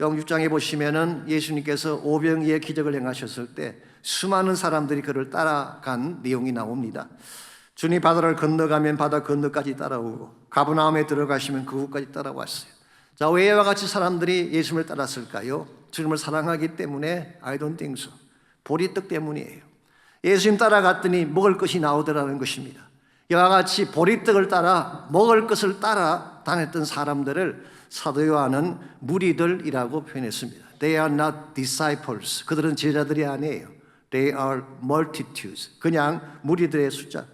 요한 6장에 보시면은 예수님께서 오병이의 기적을 행하셨을 때 수많은 사람들이 그를 따라간 내용이 나옵니다. 주님 바다를 건너가면 바다 건너까지 따라오고 가버나움에 들어가시면 그곳까지 따라왔어요. 자, 왜 이와 같이 사람들이 예수님을 따랐을까요? 주님을 사랑하기 때문에? I don't think so. 보리떡 때문이에요. 예수님 따라갔더니 먹을 것이 나오더라는 것입니다. 이와 같이 보리떡을 따라 먹을 것을 따라 다녔던 사람들을 사도 요한은 무리들이라고 표현했습니다. They are not disciples. 그들은 제자들이 아니에요. They are multitudes. 그냥 무리들의 숫자.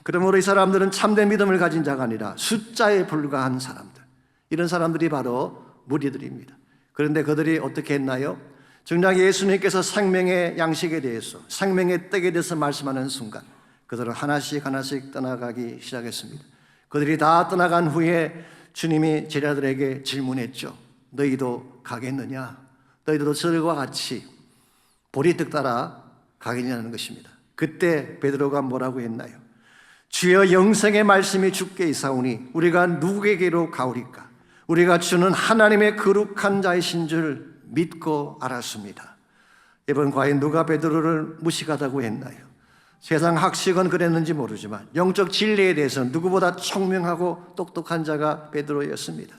그러므로 이 사람들은 참된 믿음을 가진 자가 아니라 숫자에 불과한 사람들. 이런 사람들이 바로 무리들입니다. 그런데 그들이 어떻게 했나요? 정작 예수님께서 생명의 양식에 대해서, 생명의 떡에 대해서 말씀하는 순간 그들은 하나씩 떠나가기 시작했습니다. 그들이 다 떠나간 후에 주님이 제자들에게 질문했죠. 너희도 가겠느냐? 너희도 저들과 같이 보리떡 따라 가겠냐는 것입니다. 그때 베드로가 뭐라고 했나요? 주여, 영생의 말씀이 주께 있사오니 우리가 누구에게로 가오리까? 우리가 주는 하나님의 거룩한 자이신 줄 믿고 알았습니다. 이번 과연 누가 베드로를 무식하다고 했나요? 세상 학식은 그랬는지 모르지만 영적 진리에 대해서 누구보다 총명하고 똑똑한 자가 베드로였습니다.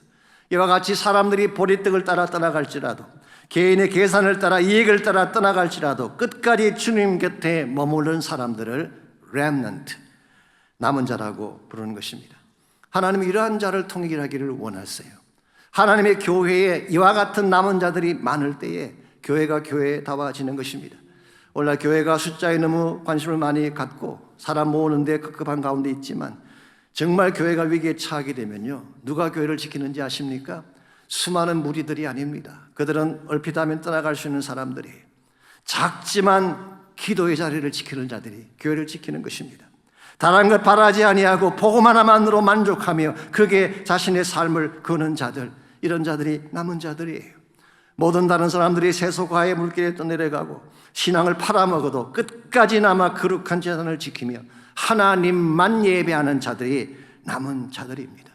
이와 같이 사람들이 보리떡을 따라 떠나갈지라도, 개인의 계산을 따라, 이익을 따라 떠나갈지라도 끝까지 주님 곁에 머무른 사람들을 렘넌트, 남은 자라고 부르는 것입니다. 하나님은 이러한 자를 통일하기를 원하세요. 하나님의 교회에 이와 같은 남은 자들이 많을 때에 교회가 교회다워지는 것입니다. 오늘날 교회가 숫자에 너무 관심을 많이 갖고 사람 모으는 데 급급한 가운데 있지만 정말 교회가 위기에 처하게 되면요, 누가 교회를 지키는지 아십니까? 수많은 무리들이 아닙니다. 그들은 얼핏 하면 떠나갈 수 있는 사람들이에요. 작지만 기도의 자리를 지키는 자들이 교회를 지키는 것입니다. 다른 것 바라지 아니하고 복음 하나만으로 만족하며 그게 자신의 삶을 거는 자들, 이런 자들이 남은 자들이에요. 모든 다른 사람들이 세속화의 물길에 떠내려가고 신앙을 팔아먹어도 끝까지 남아 거룩한 재산을 지키며 하나님만 예배하는 자들이 남은 자들입니다.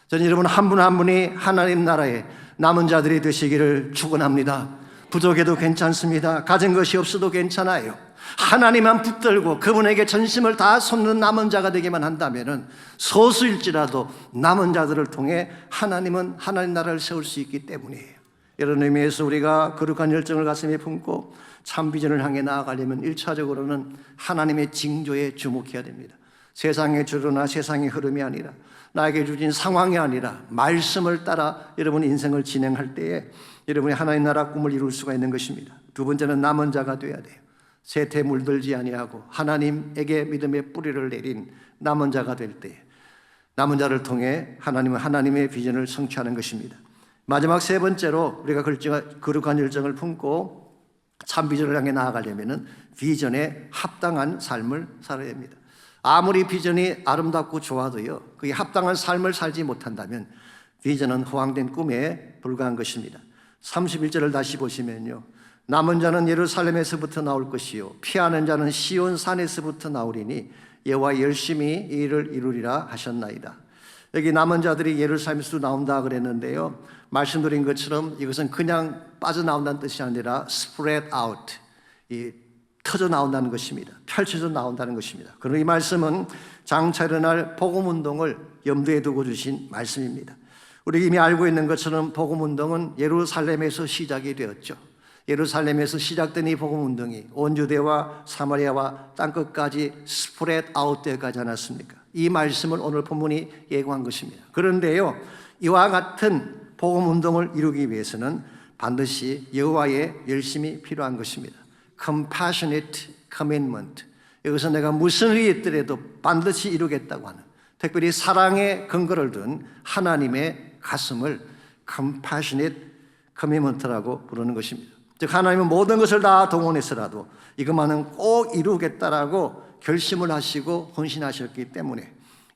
저는 여러분 한 분 한 분이 하나님 나라의 남은 자들이 되시기를 축원합니다. 부족해도 괜찮습니다. 가진 것이 없어도 괜찮아요. 하나님만 붙들고 그분에게 전심을 다 쏟는 남은 자가 되기만 한다면 소수일지라도 남은 자들을 통해 하나님은 하나님 나라를 세울 수 있기 때문이에요. 이런 의미에서 우리가 거룩한 열정을 가슴에 품고 참 비전을 향해 나아가려면 1차적으로는 하나님의 징조에 주목해야 됩니다. 세상의 주로나 세상의 흐름이 아니라 나에게 주신 상황이 아니라 말씀을 따라 여러분 인생을 진행할 때에 여러분이 하나님 나라 꿈을 이룰 수가 있는 것입니다. 두 번째는 남은 자가 돼야 돼요. 세태에 물들지 아니하고 하나님에게 믿음의 뿌리를 내린 남은 자가 될 때 남은 자를 통해 하나님은 하나님의 비전을 성취하는 것입니다. 마지막 세 번째로 우리가 거룩한 열정을 품고 참 비전을 향해 나아가려면 비전에 합당한 삶을 살아야 됩니다. 아무리 비전이 아름답고 좋아도요, 그게 합당한 삶을 살지 못한다면 비전은 허황된 꿈에 불과한 것입니다. 31절을 다시 보시면요, 남은 자는 예루살렘에서부터 나올 것이요 피하는 자는 시온 산에서부터 나오리니 여호와 열심히 이 일을 이루리라 하셨나이다. 여기 남은 자들이 예루살렘에서 나온다 그랬는데요, 말씀드린 것처럼 이것은 그냥 빠져나온다는 뜻이 아니라 spread out, 터져 나온다는 것입니다. 펼쳐져 나온다는 것입니다. 그리고 이 말씀은 장차 일어날 복음운동을 염두에 두고 주신 말씀입니다. 우리 이미 알고 있는 것처럼 복음운동은 예루살렘에서 시작이 되었죠. 예루살렘에서 시작된 이 복음운동이 온 유대와 사마리아와 땅끝까지 스프레드 아웃 되어가지 않았습니까? 이 말씀을 오늘 본문이 예고한 것입니다. 그런데요, 이와 같은 복음운동을 이루기 위해서는 반드시 여호와의 열심이 필요한 것입니다. Compassionate commitment. 여기서 내가 무슨 일이 있더라도 반드시 이루겠다고 하는, 특별히 사랑의 근거를 둔 하나님의 가슴을 Compassionate commitment라고 부르는 것입니다. 즉 하나님은 모든 것을 다 동원해서라도 이것만은 꼭 이루겠다라고 결심을 하시고 헌신하셨기 때문에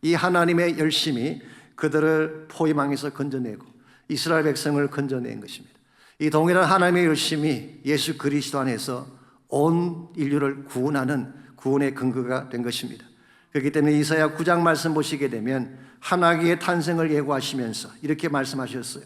이 하나님의 열심이 그들을 포위망에서 건져내고 이스라엘 백성을 건져낸 것입니다. 이 동일한 하나님의 열심이 예수 그리스도 안에서 온 인류를 구원하는 구원의 근거가 된 것입니다. 그렇기 때문에 이사야 9장 말씀 보시게 되면 하나님의 탄생을 예고하시면서 이렇게 말씀하셨어요.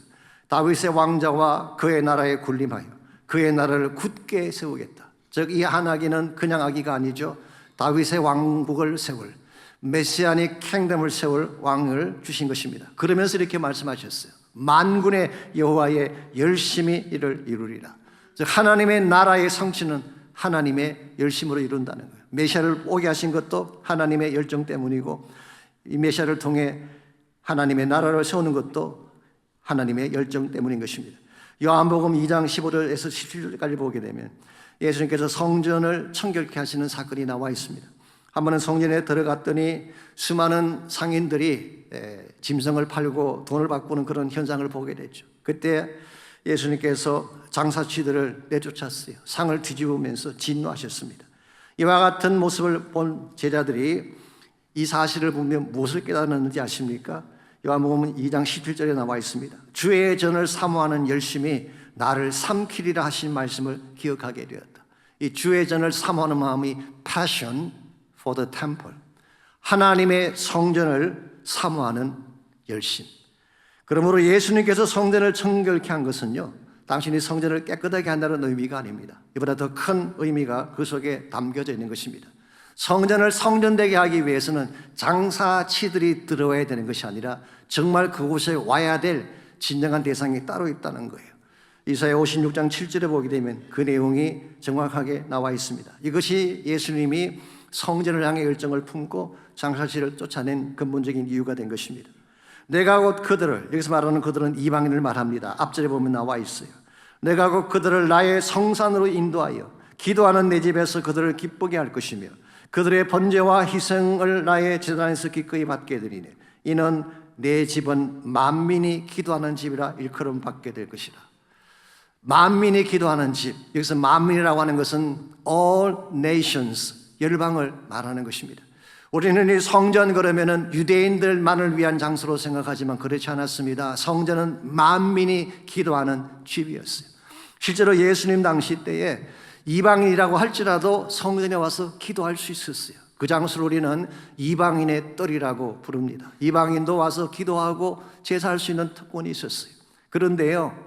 다윗의 왕자와 그의 나라에 군림하여 그의 나라를 굳게 세우겠다. 즉 이 한 아기는 그냥 아기가 아니죠. 다윗의 왕국을 세울, 메시아닉 킹덤을 세울 왕을 주신 것입니다. 그러면서 이렇게 말씀하셨어요. 만군의 여호와의 열심히 이를 이루리라. 즉 하나님의 나라의 성취는 하나님의 열심으로 이룬다는 거예요. 메시아를 오게 하신 것도 하나님의 열정 때문이고 이 메시아를 통해 하나님의 나라를 세우는 것도 하나님의 열정 때문인 것입니다. 요한복음 2장 15절에서 17절까지 보게 되면 예수님께서 성전을 청결케 하시는 사건이 나와 있습니다. 한 번은 성전에 들어갔더니 수많은 상인들이 짐승을 팔고 돈을 바꾸는 그런 현상을 보게 됐죠. 그때 예수님께서 장사치들을 내쫓았어요. 상을 뒤집으면서 진노하셨습니다. 이와 같은 모습을 본 제자들이 이 사실을 보면 무엇을 깨달았는지 아십니까? 요한복음 2장 17절에 나와 있습니다. 주의 전을 사모하는 열심이 나를 삼키리라 하신 말씀을 기억하게 되었다. 이 주의 전을 사모하는 마음이 passion for the temple, 하나님의 성전을 사모하는 열심. 그러므로 예수님께서 성전을 청결케 한 것은요, 당신이 성전을 깨끗하게 한다는 의미가 아닙니다. 이보다 더 큰 의미가 그 속에 담겨져 있는 것입니다. 성전을 성전되게 하기 위해서는 장사치들이 들어와야 되는 것이 아니라 정말 그곳에 와야 될 진정한 대상이 따로 있다는 거예요. 이사야 56장 7절에 보게 되면 그 내용이 정확하게 나와 있습니다. 이것이 예수님이 성전을 향해 열정을 품고 장사치를 쫓아낸 근본적인 이유가 된 것입니다. 내가 곧 그들을, 여기서 말하는 그들은 이방인을 말합니다. 앞절에 보면 나와 있어요. 내가 곧 그들을 나의 성산으로 인도하여 기도하는 내 집에서 그들을 기쁘게 할 것이며 그들의 번제와 희생을 나의 제단에서 기꺼이 받게 되리니 이는 내 집은 만민이 기도하는 집이라 일컬음 받게 될 것이라. 만민이 기도하는 집, 여기서 만민이라고 하는 것은 all nations, 열방을 말하는 것입니다. 우리는 이 성전 그러면은 유대인들만을 위한 장소로 생각하지만 그렇지 않았습니다. 성전은 만민이 기도하는 집이었어요. 실제로 예수님 당시 때에 이방인이라고 할지라도 성전에 와서 기도할 수 있었어요. 그 장소를 우리는 이방인의 뜰이라고 부릅니다. 이방인도 와서 기도하고 제사할 수 있는 특권이 있었어요. 그런데요,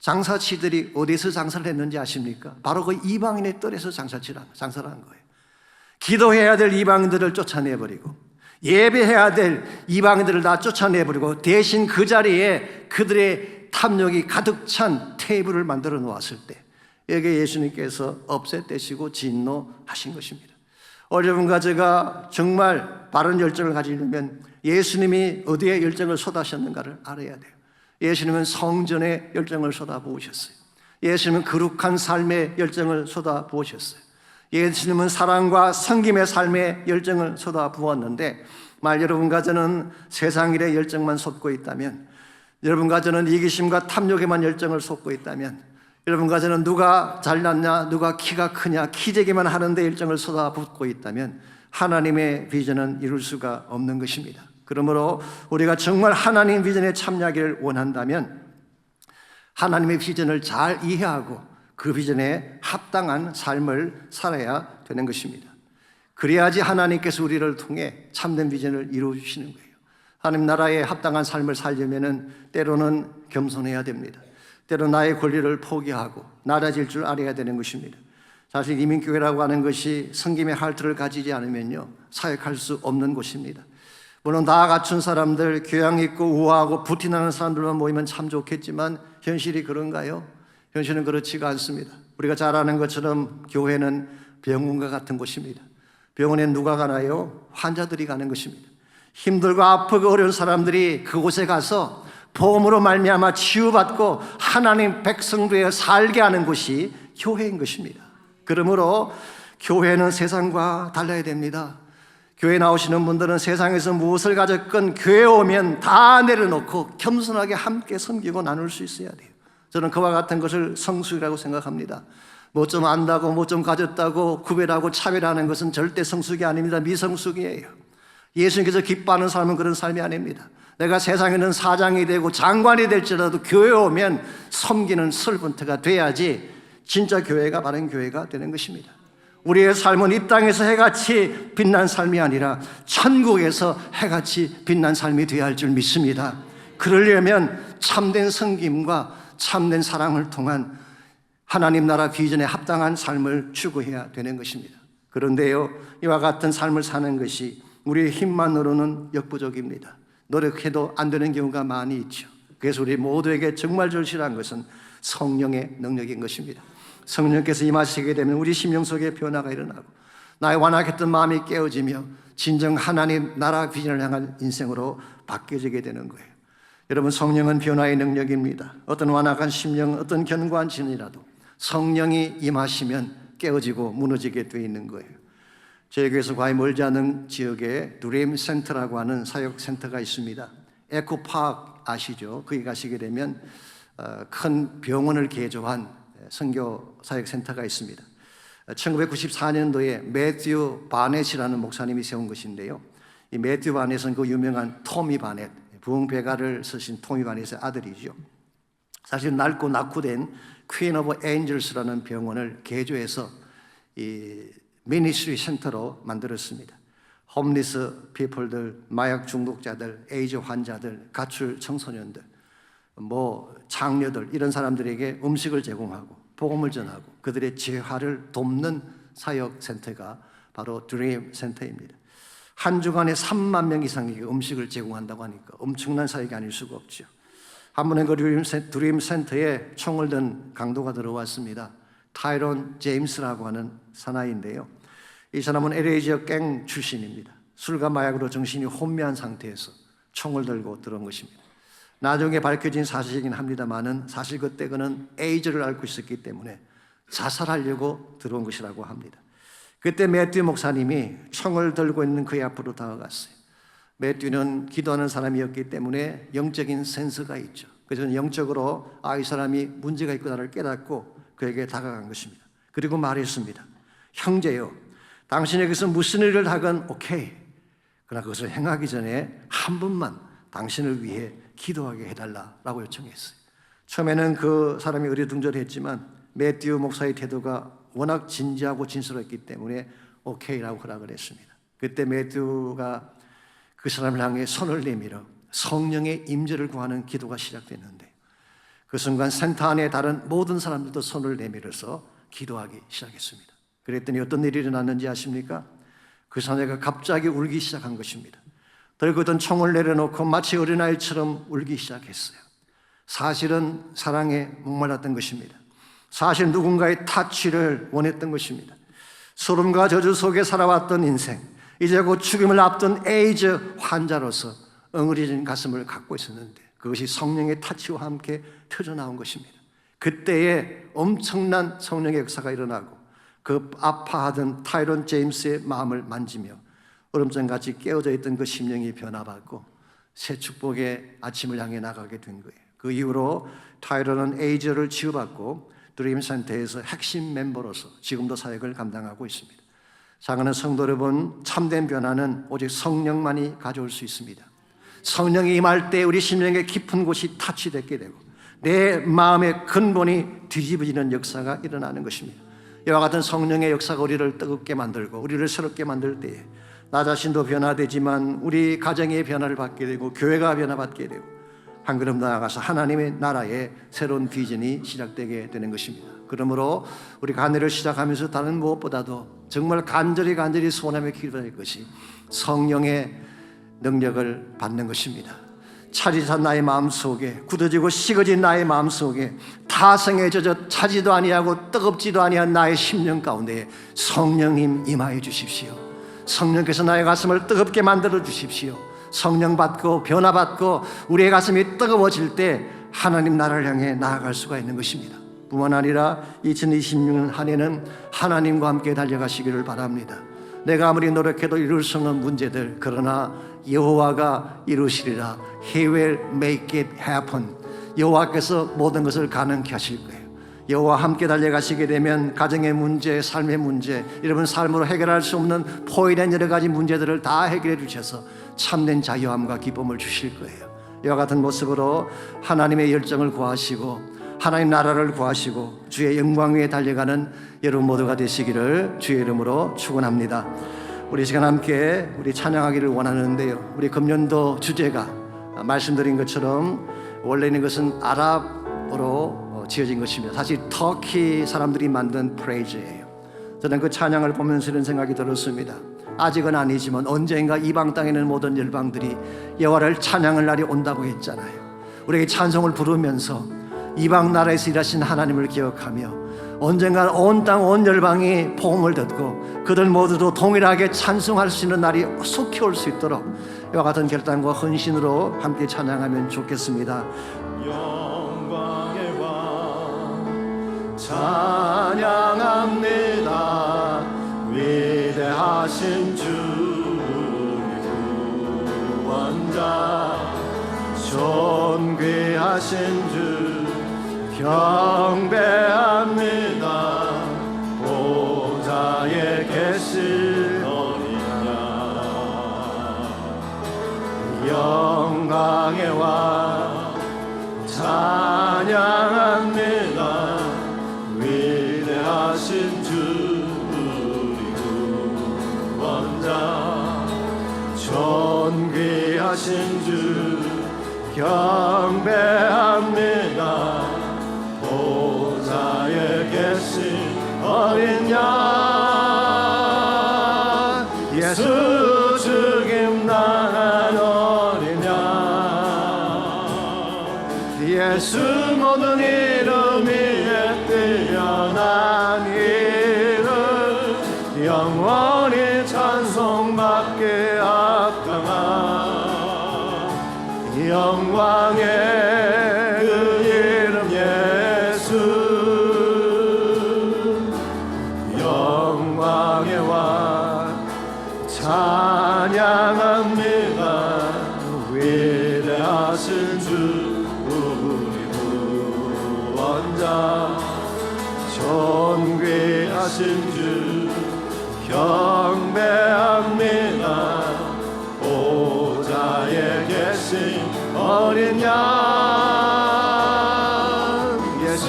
장사치들이 어디서 장사를 했는지 아십니까? 바로 그 이방인의 뜰에서 장사를 한 거예요. 기도해야 될 이방인들을 쫓아내버리고 예배해야 될 이방인들을 다 쫓아내버리고 대신 그 자리에 그들의 탐욕이 가득 찬 테이블을 만들어 놓았을 때 여기에 예수님께서 없애떼시고 진노하신 것입니다. 여러분과 제가 정말 바른 열정을 가지려면 예수님이 어디에 열정을 쏟아셨는가를 알아야 돼요. 예수님은 성전에 열정을 쏟아부으셨어요. 예수님은 거룩한 삶의 열정을 쏟아부으셨어요. 예수님은 사랑과 섬김의 삶에 열정을 쏟아부었는데 만약 여러분과 저는 세상 일에 열정만 쏟고 있다면, 여러분과 저는 이기심과 탐욕에만 열정을 쏟고 있다면, 여러분과 저는 누가 잘났냐, 누가 키가 크냐, 키재기만 하는데 열정을 쏟아붓고 있다면 하나님의 비전은 이룰 수가 없는 것입니다. 그러므로 우리가 정말 하나님 비전에 참여하기를 원한다면 하나님의 비전을 잘 이해하고 그 비전에 합당한 삶을 살아야 되는 것입니다. 그래야지 하나님께서 우리를 통해 참된 비전을 이루어주시는 거예요. 하나님 나라에 합당한 삶을 살려면 때로는 겸손해야 됩니다. 때로 나의 권리를 포기하고 낮아질 줄 알아야 되는 것입니다. 사실 이민교회라고 하는 것이 섬김의 할트를 가지지 않으면요 사역할 수 없는 곳입니다. 물론 다 갖춘 사람들, 교양 있고 우아하고 부티나는 사람들만 모이면 참 좋겠지만 현실이 그런가요? 현실은 그렇지가 않습니다. 우리가 잘 아는 것처럼 교회는 병원과 같은 곳입니다. 병원에 누가 가나요? 환자들이 가는 것입니다. 힘들고 아프고 어려운 사람들이 그곳에 가서 복음으로 말미암아 치유받고 하나님 백성 되어 살게 하는 곳이 교회인 것입니다. 그러므로 교회는 세상과 달라야 됩니다. 교회 나오시는 분들은 세상에서 무엇을 가졌건 교회 오면 다 내려놓고 겸손하게 함께 섬기고 나눌 수 있어야 돼요. 저는 그와 같은 것을 성숙이라고 생각합니다. 뭐 좀 안다고 뭐 좀 가졌다고 구별하고 차별하는 것은 절대 성숙이 아닙니다. 미성숙이에요. 예수님께서 기뻐하는 삶은 그런 삶이 아닙니다. 내가 세상에는 사장이 되고 장관이 될지라도 교회에 오면 섬기는 설번트가 돼야지 진짜 교회가 바른 교회가 되는 것입니다. 우리의 삶은 이 땅에서 해같이 빛난 삶이 아니라 천국에서 해같이 빛난 삶이 되어야 할 줄 믿습니다. 그러려면 참된 섬김과 참된 사랑을 통한 하나님 나라 비전에 합당한 삶을 추구해야 되는 것입니다. 그런데요, 이와 같은 삶을 사는 것이 우리의 힘만으로는 역부족입니다. 노력해도 안 되는 경우가 많이 있죠. 그래서 우리 모두에게 정말 절실한 것은 성령의 능력인 것입니다. 성령께서 임하시게 되면 우리 심령 속에 변화가 일어나고 나의 완악했던 마음이 깨어지며 진정 하나님 나라 비전을 향한 인생으로 바뀌어지게 되는 거예요. 여러분, 성령은 변화의 능력입니다. 어떤 완악한 심령, 어떤 견고한 진이라도 성령이 임하시면 깨어지고 무너지게 되어 있는 거예요. 저희 교회에서 과히 멀지 않은 지역에 드림 센터라고 하는 사역 센터가 있습니다. 에코파크 아시죠? 거기 가시게 되면 큰 병원을 개조한 선교 사역 센터가 있습니다. 1994년도에 매튜 바넷이라는 목사님이 세운 것인데요. 이 매튜 바넷은 그 유명한 토미 바넷, 부흥배가를 쓰신 토미 바넷의 아들이죠. 사실 낡고 낙후된 퀸 오브 엔젤스라는 병원을 개조해서 이 미니스트리 센터로 만들었습니다. 홈리스 피플들, 마약 중독자들, 에이즈 환자들, 가출 청소년들, 장녀들 이런 사람들에게 음식을 제공하고 복음을 전하고 그들의 재활을 돕는 사역 센터가 바로 드림 센터입니다. 한 주간에 3만 명 이상에게 음식을 제공한다고 하니까 엄청난 사역이 아닐 수가 없죠. 한 번에 그 드림 센터에 총을 든 강도가 들어왔습니다. 타이론 제임스라고 하는 사나이인데요. 이 사람은 LA 지역 갱 출신입니다. 술과 마약으로 정신이 혼미한 상태에서 총을 들고 들어온 것입니다. 나중에 밝혀진 사실이긴 합니다만은 사실 그때 그는 에이즈를 앓고 있었기 때문에 자살하려고 들어온 것이라고 합니다. 그때 매튜 목사님이 총을 들고 있는 그의 앞으로 다가갔어요. 매튜는 기도하는 사람이었기 때문에 영적인 센서가 있죠. 그래서 영적으로 이 사람이 문제가 있구나를 깨닫고 그에게 다가간 것입니다. 그리고 말했습니다. 형제요, 당신에게서 무슨 일을 하건 오케이. 그러나 그것을 행하기 전에 한 번만 당신을 위해 기도하게 해달라고 요청했어요. 처음에는 그 사람이 어리둥절했지만 매튜 목사의 태도가 워낙 진지하고 진솔했기 때문에 오케이라고 허락을 했습니다. 그때 매튜가 그 사람을 향해 손을 내밀어 성령의 임재를 구하는 기도가 시작됐는데 그 순간 센터 안에 다른 모든 사람들도 손을 내밀어서 기도하기 시작했습니다. 그랬더니 어떤 일이 일어났는지 아십니까? 그 사내가 갑자기 울기 시작한 것입니다. 들고 있던 총을 내려놓고 마치 어린아이처럼 울기 시작했어요. 사실은 사랑에 목말랐던 것입니다. 사실 누군가의 타치를 원했던 것입니다. 소름과 저주 속에 살아왔던 인생, 이제 곧 죽음을 앞둔 에이즈 환자로서 엉그리진 가슴을 갖고 있었는데 그것이 성령의 타치와 함께 터져나온 것입니다. 그때에 엄청난 성령의 역사가 일어나고 그 아파하던 타이론 제임스의 마음을 만지며 얼음장같이 깨어져 있던 그 심령이 변화받고 새 축복의 아침을 향해 나가게 된 거예요. 그 이후로 타이론은 에이즈를 치유받고 드림센터에서 핵심 멤버로서 지금도 사역을 감당하고 있습니다. 사랑하는 성도 여러분, 참된 변화는 오직 성령만이 가져올 수 있습니다. 성령이 임할 때 우리 심령의 깊은 곳이 타치되게 되고 내 마음의 근본이 뒤집어지는 역사가 일어나는 것입니다. 이와 같은 성령의 역사가 우리를 뜨겁게 만들고 우리를 새롭게 만들 때에 나 자신도 변화되지만 우리 가정의 변화를 받게 되고 교회가 변화받게 되고 한 걸음 나아가서 하나님의 나라의 새로운 비전이 시작되게 되는 것입니다. 그러므로 우리가 한 해를 시작하면서 다른 무엇보다도 정말 간절히 소원하며 기도할 것이 성령의 능력을 받는 것입니다. 차지찬 나의 마음속에, 굳어지고 식어진 나의 마음속에 타성에 젖어 차지도 아니하고 뜨겁지도 아니한 나의 심령 가운데 성령님 임하여 주십시오. 성령께서 나의 가슴을 뜨겁게 만들어 주십시오. 성령 받고 변화받고 우리의 가슴이 뜨거워질 때 하나님 나라를 향해 나아갈 수가 있는 것입니다. 뿐만 아니라 2026년 한 해는 하나님과 함께 달려가시기를 바랍니다. 내가 아무리 노력해도 이룰 수 없는 문제들, 그러나 여호와가 이루시리라. He will make it happen. 여호와께서 모든 것을 가능케 하실 거예요. 여호와 함께 달려가시게 되면 가정의 문제, 삶의 문제, 여러분 삶으로 해결할 수 없는 포인된 여러 가지 문제들을 다 해결해 주셔서 참된 자유함과 기쁨을 주실 거예요. 이와 같은 모습으로 하나님의 열정을 구하시고 하나님 나라를 구하시고 주의 영광 위에 달려가는 여러분 모두가 되시기를 주의 이름으로 축원합니다. 우리 시간 함께 우리 찬양하기를 원하는데요, 우리 금년도 주제가 말씀드린 것처럼 원래는 것은 아랍어로 지어진 것입니다. 사실 터키 사람들이 만든 프레이즈예요. 저는 그 찬양을 보면서 이런 생각이 들었습니다. 아직은 아니지만 언젠가 이방 땅에 있는 모든 열방들이 여호와를 찬양할 날이 온다고 했잖아요. 우리에게 찬송을 부르면서 이방 나라에서 일하신 하나님을 기억하며 언젠가 온 땅 온 열방이 복음을 듣고 그들 모두도 동일하게 찬송할 수 있는 날이 속히 올 수 있도록 이와 같은 결단과 헌신으로 함께 찬양하면 좋겠습니다. 영광의 왕 찬양합니다. 위대하신 주 구원자 존귀하신 주 경배합니다. 보좌에 계신 어린 양 영광의 왕 찬양합니다. 위대하신 주 우리 구원자 존귀하신 주 경배합니다. 보좌에 계신 어린 양 예수 죽임 당한 어린 양 예수 모든 이름 위에 뛰어난 이름 영원히 찬송받게 합당한 영광의 그 이름 예수 영광의 왕 찬양합니다. 존귀하신 주 경배합니다. 보좌에 계신 어린 양 예수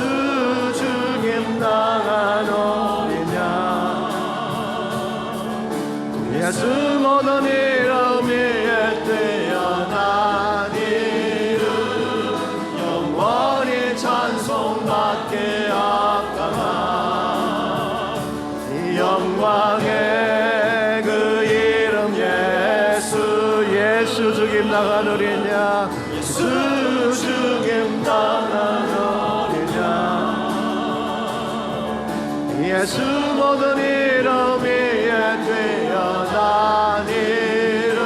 죽임 당한 어린 양 예수 모든 이름 위에 뛰어난 이름 영원히 찬송받게 합당한 영광의 그 이름 예수 죽임 당한 어린 양 예수 죽임 당한 어린 양 예수 모든 이름 위에 뛰어난 이름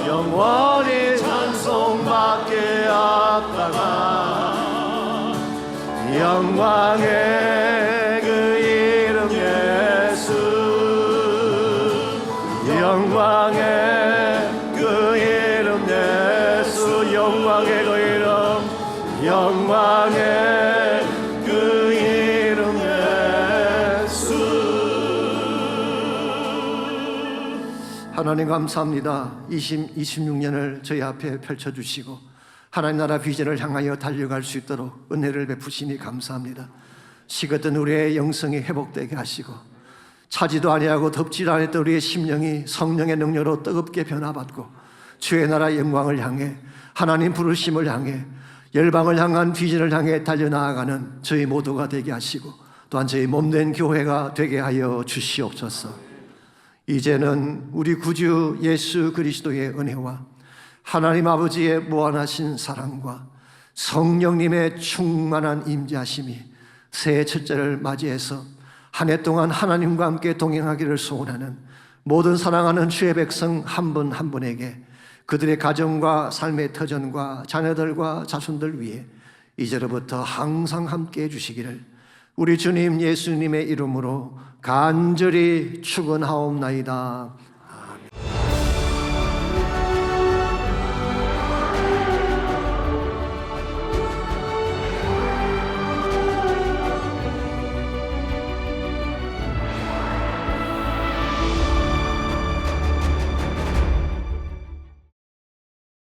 영원히 찬송받게 합당한 영광의 그 이름 예수 영광의 그 이름 예수 영광의 그 이름 영광의 그 이름 예수 하나님 감사합니다. 26년을 저희 앞에 펼쳐주시고 하나님 나라 비전을 향하여 달려갈 수 있도록 은혜를 베푸시니 감사합니다. 식었던 우리의 영성이 회복되게 하시고 차지도 아니하고 덥지도 않았던 우리의 심령이 성령의 능력으로 뜨겁게 변화받고 주의 나라 영광을 향해 하나님 부르심을 향해 열방을 향한 비전을 향해 달려나아가는 저희 모두가 되게 하시고 또한 저희 몸된 교회가 되게 하여 주시옵소서. 이제는 우리 구주 예수 그리스도의 은혜와 하나님 아버지의 무한하신 사랑과 성령님의 충만한 임재하심이 새해 첫째를 맞이해서 한 해 동안 하나님과 함께 동행하기를 소원하는 모든 사랑하는 주의 백성 한 분 한 분에게 그들의 가정과 삶의 터전과 자녀들과 자손들 위해 이제로부터 항상 함께 해주시기를 우리 주님 예수님의 이름으로 간절히 축원하옵나이다.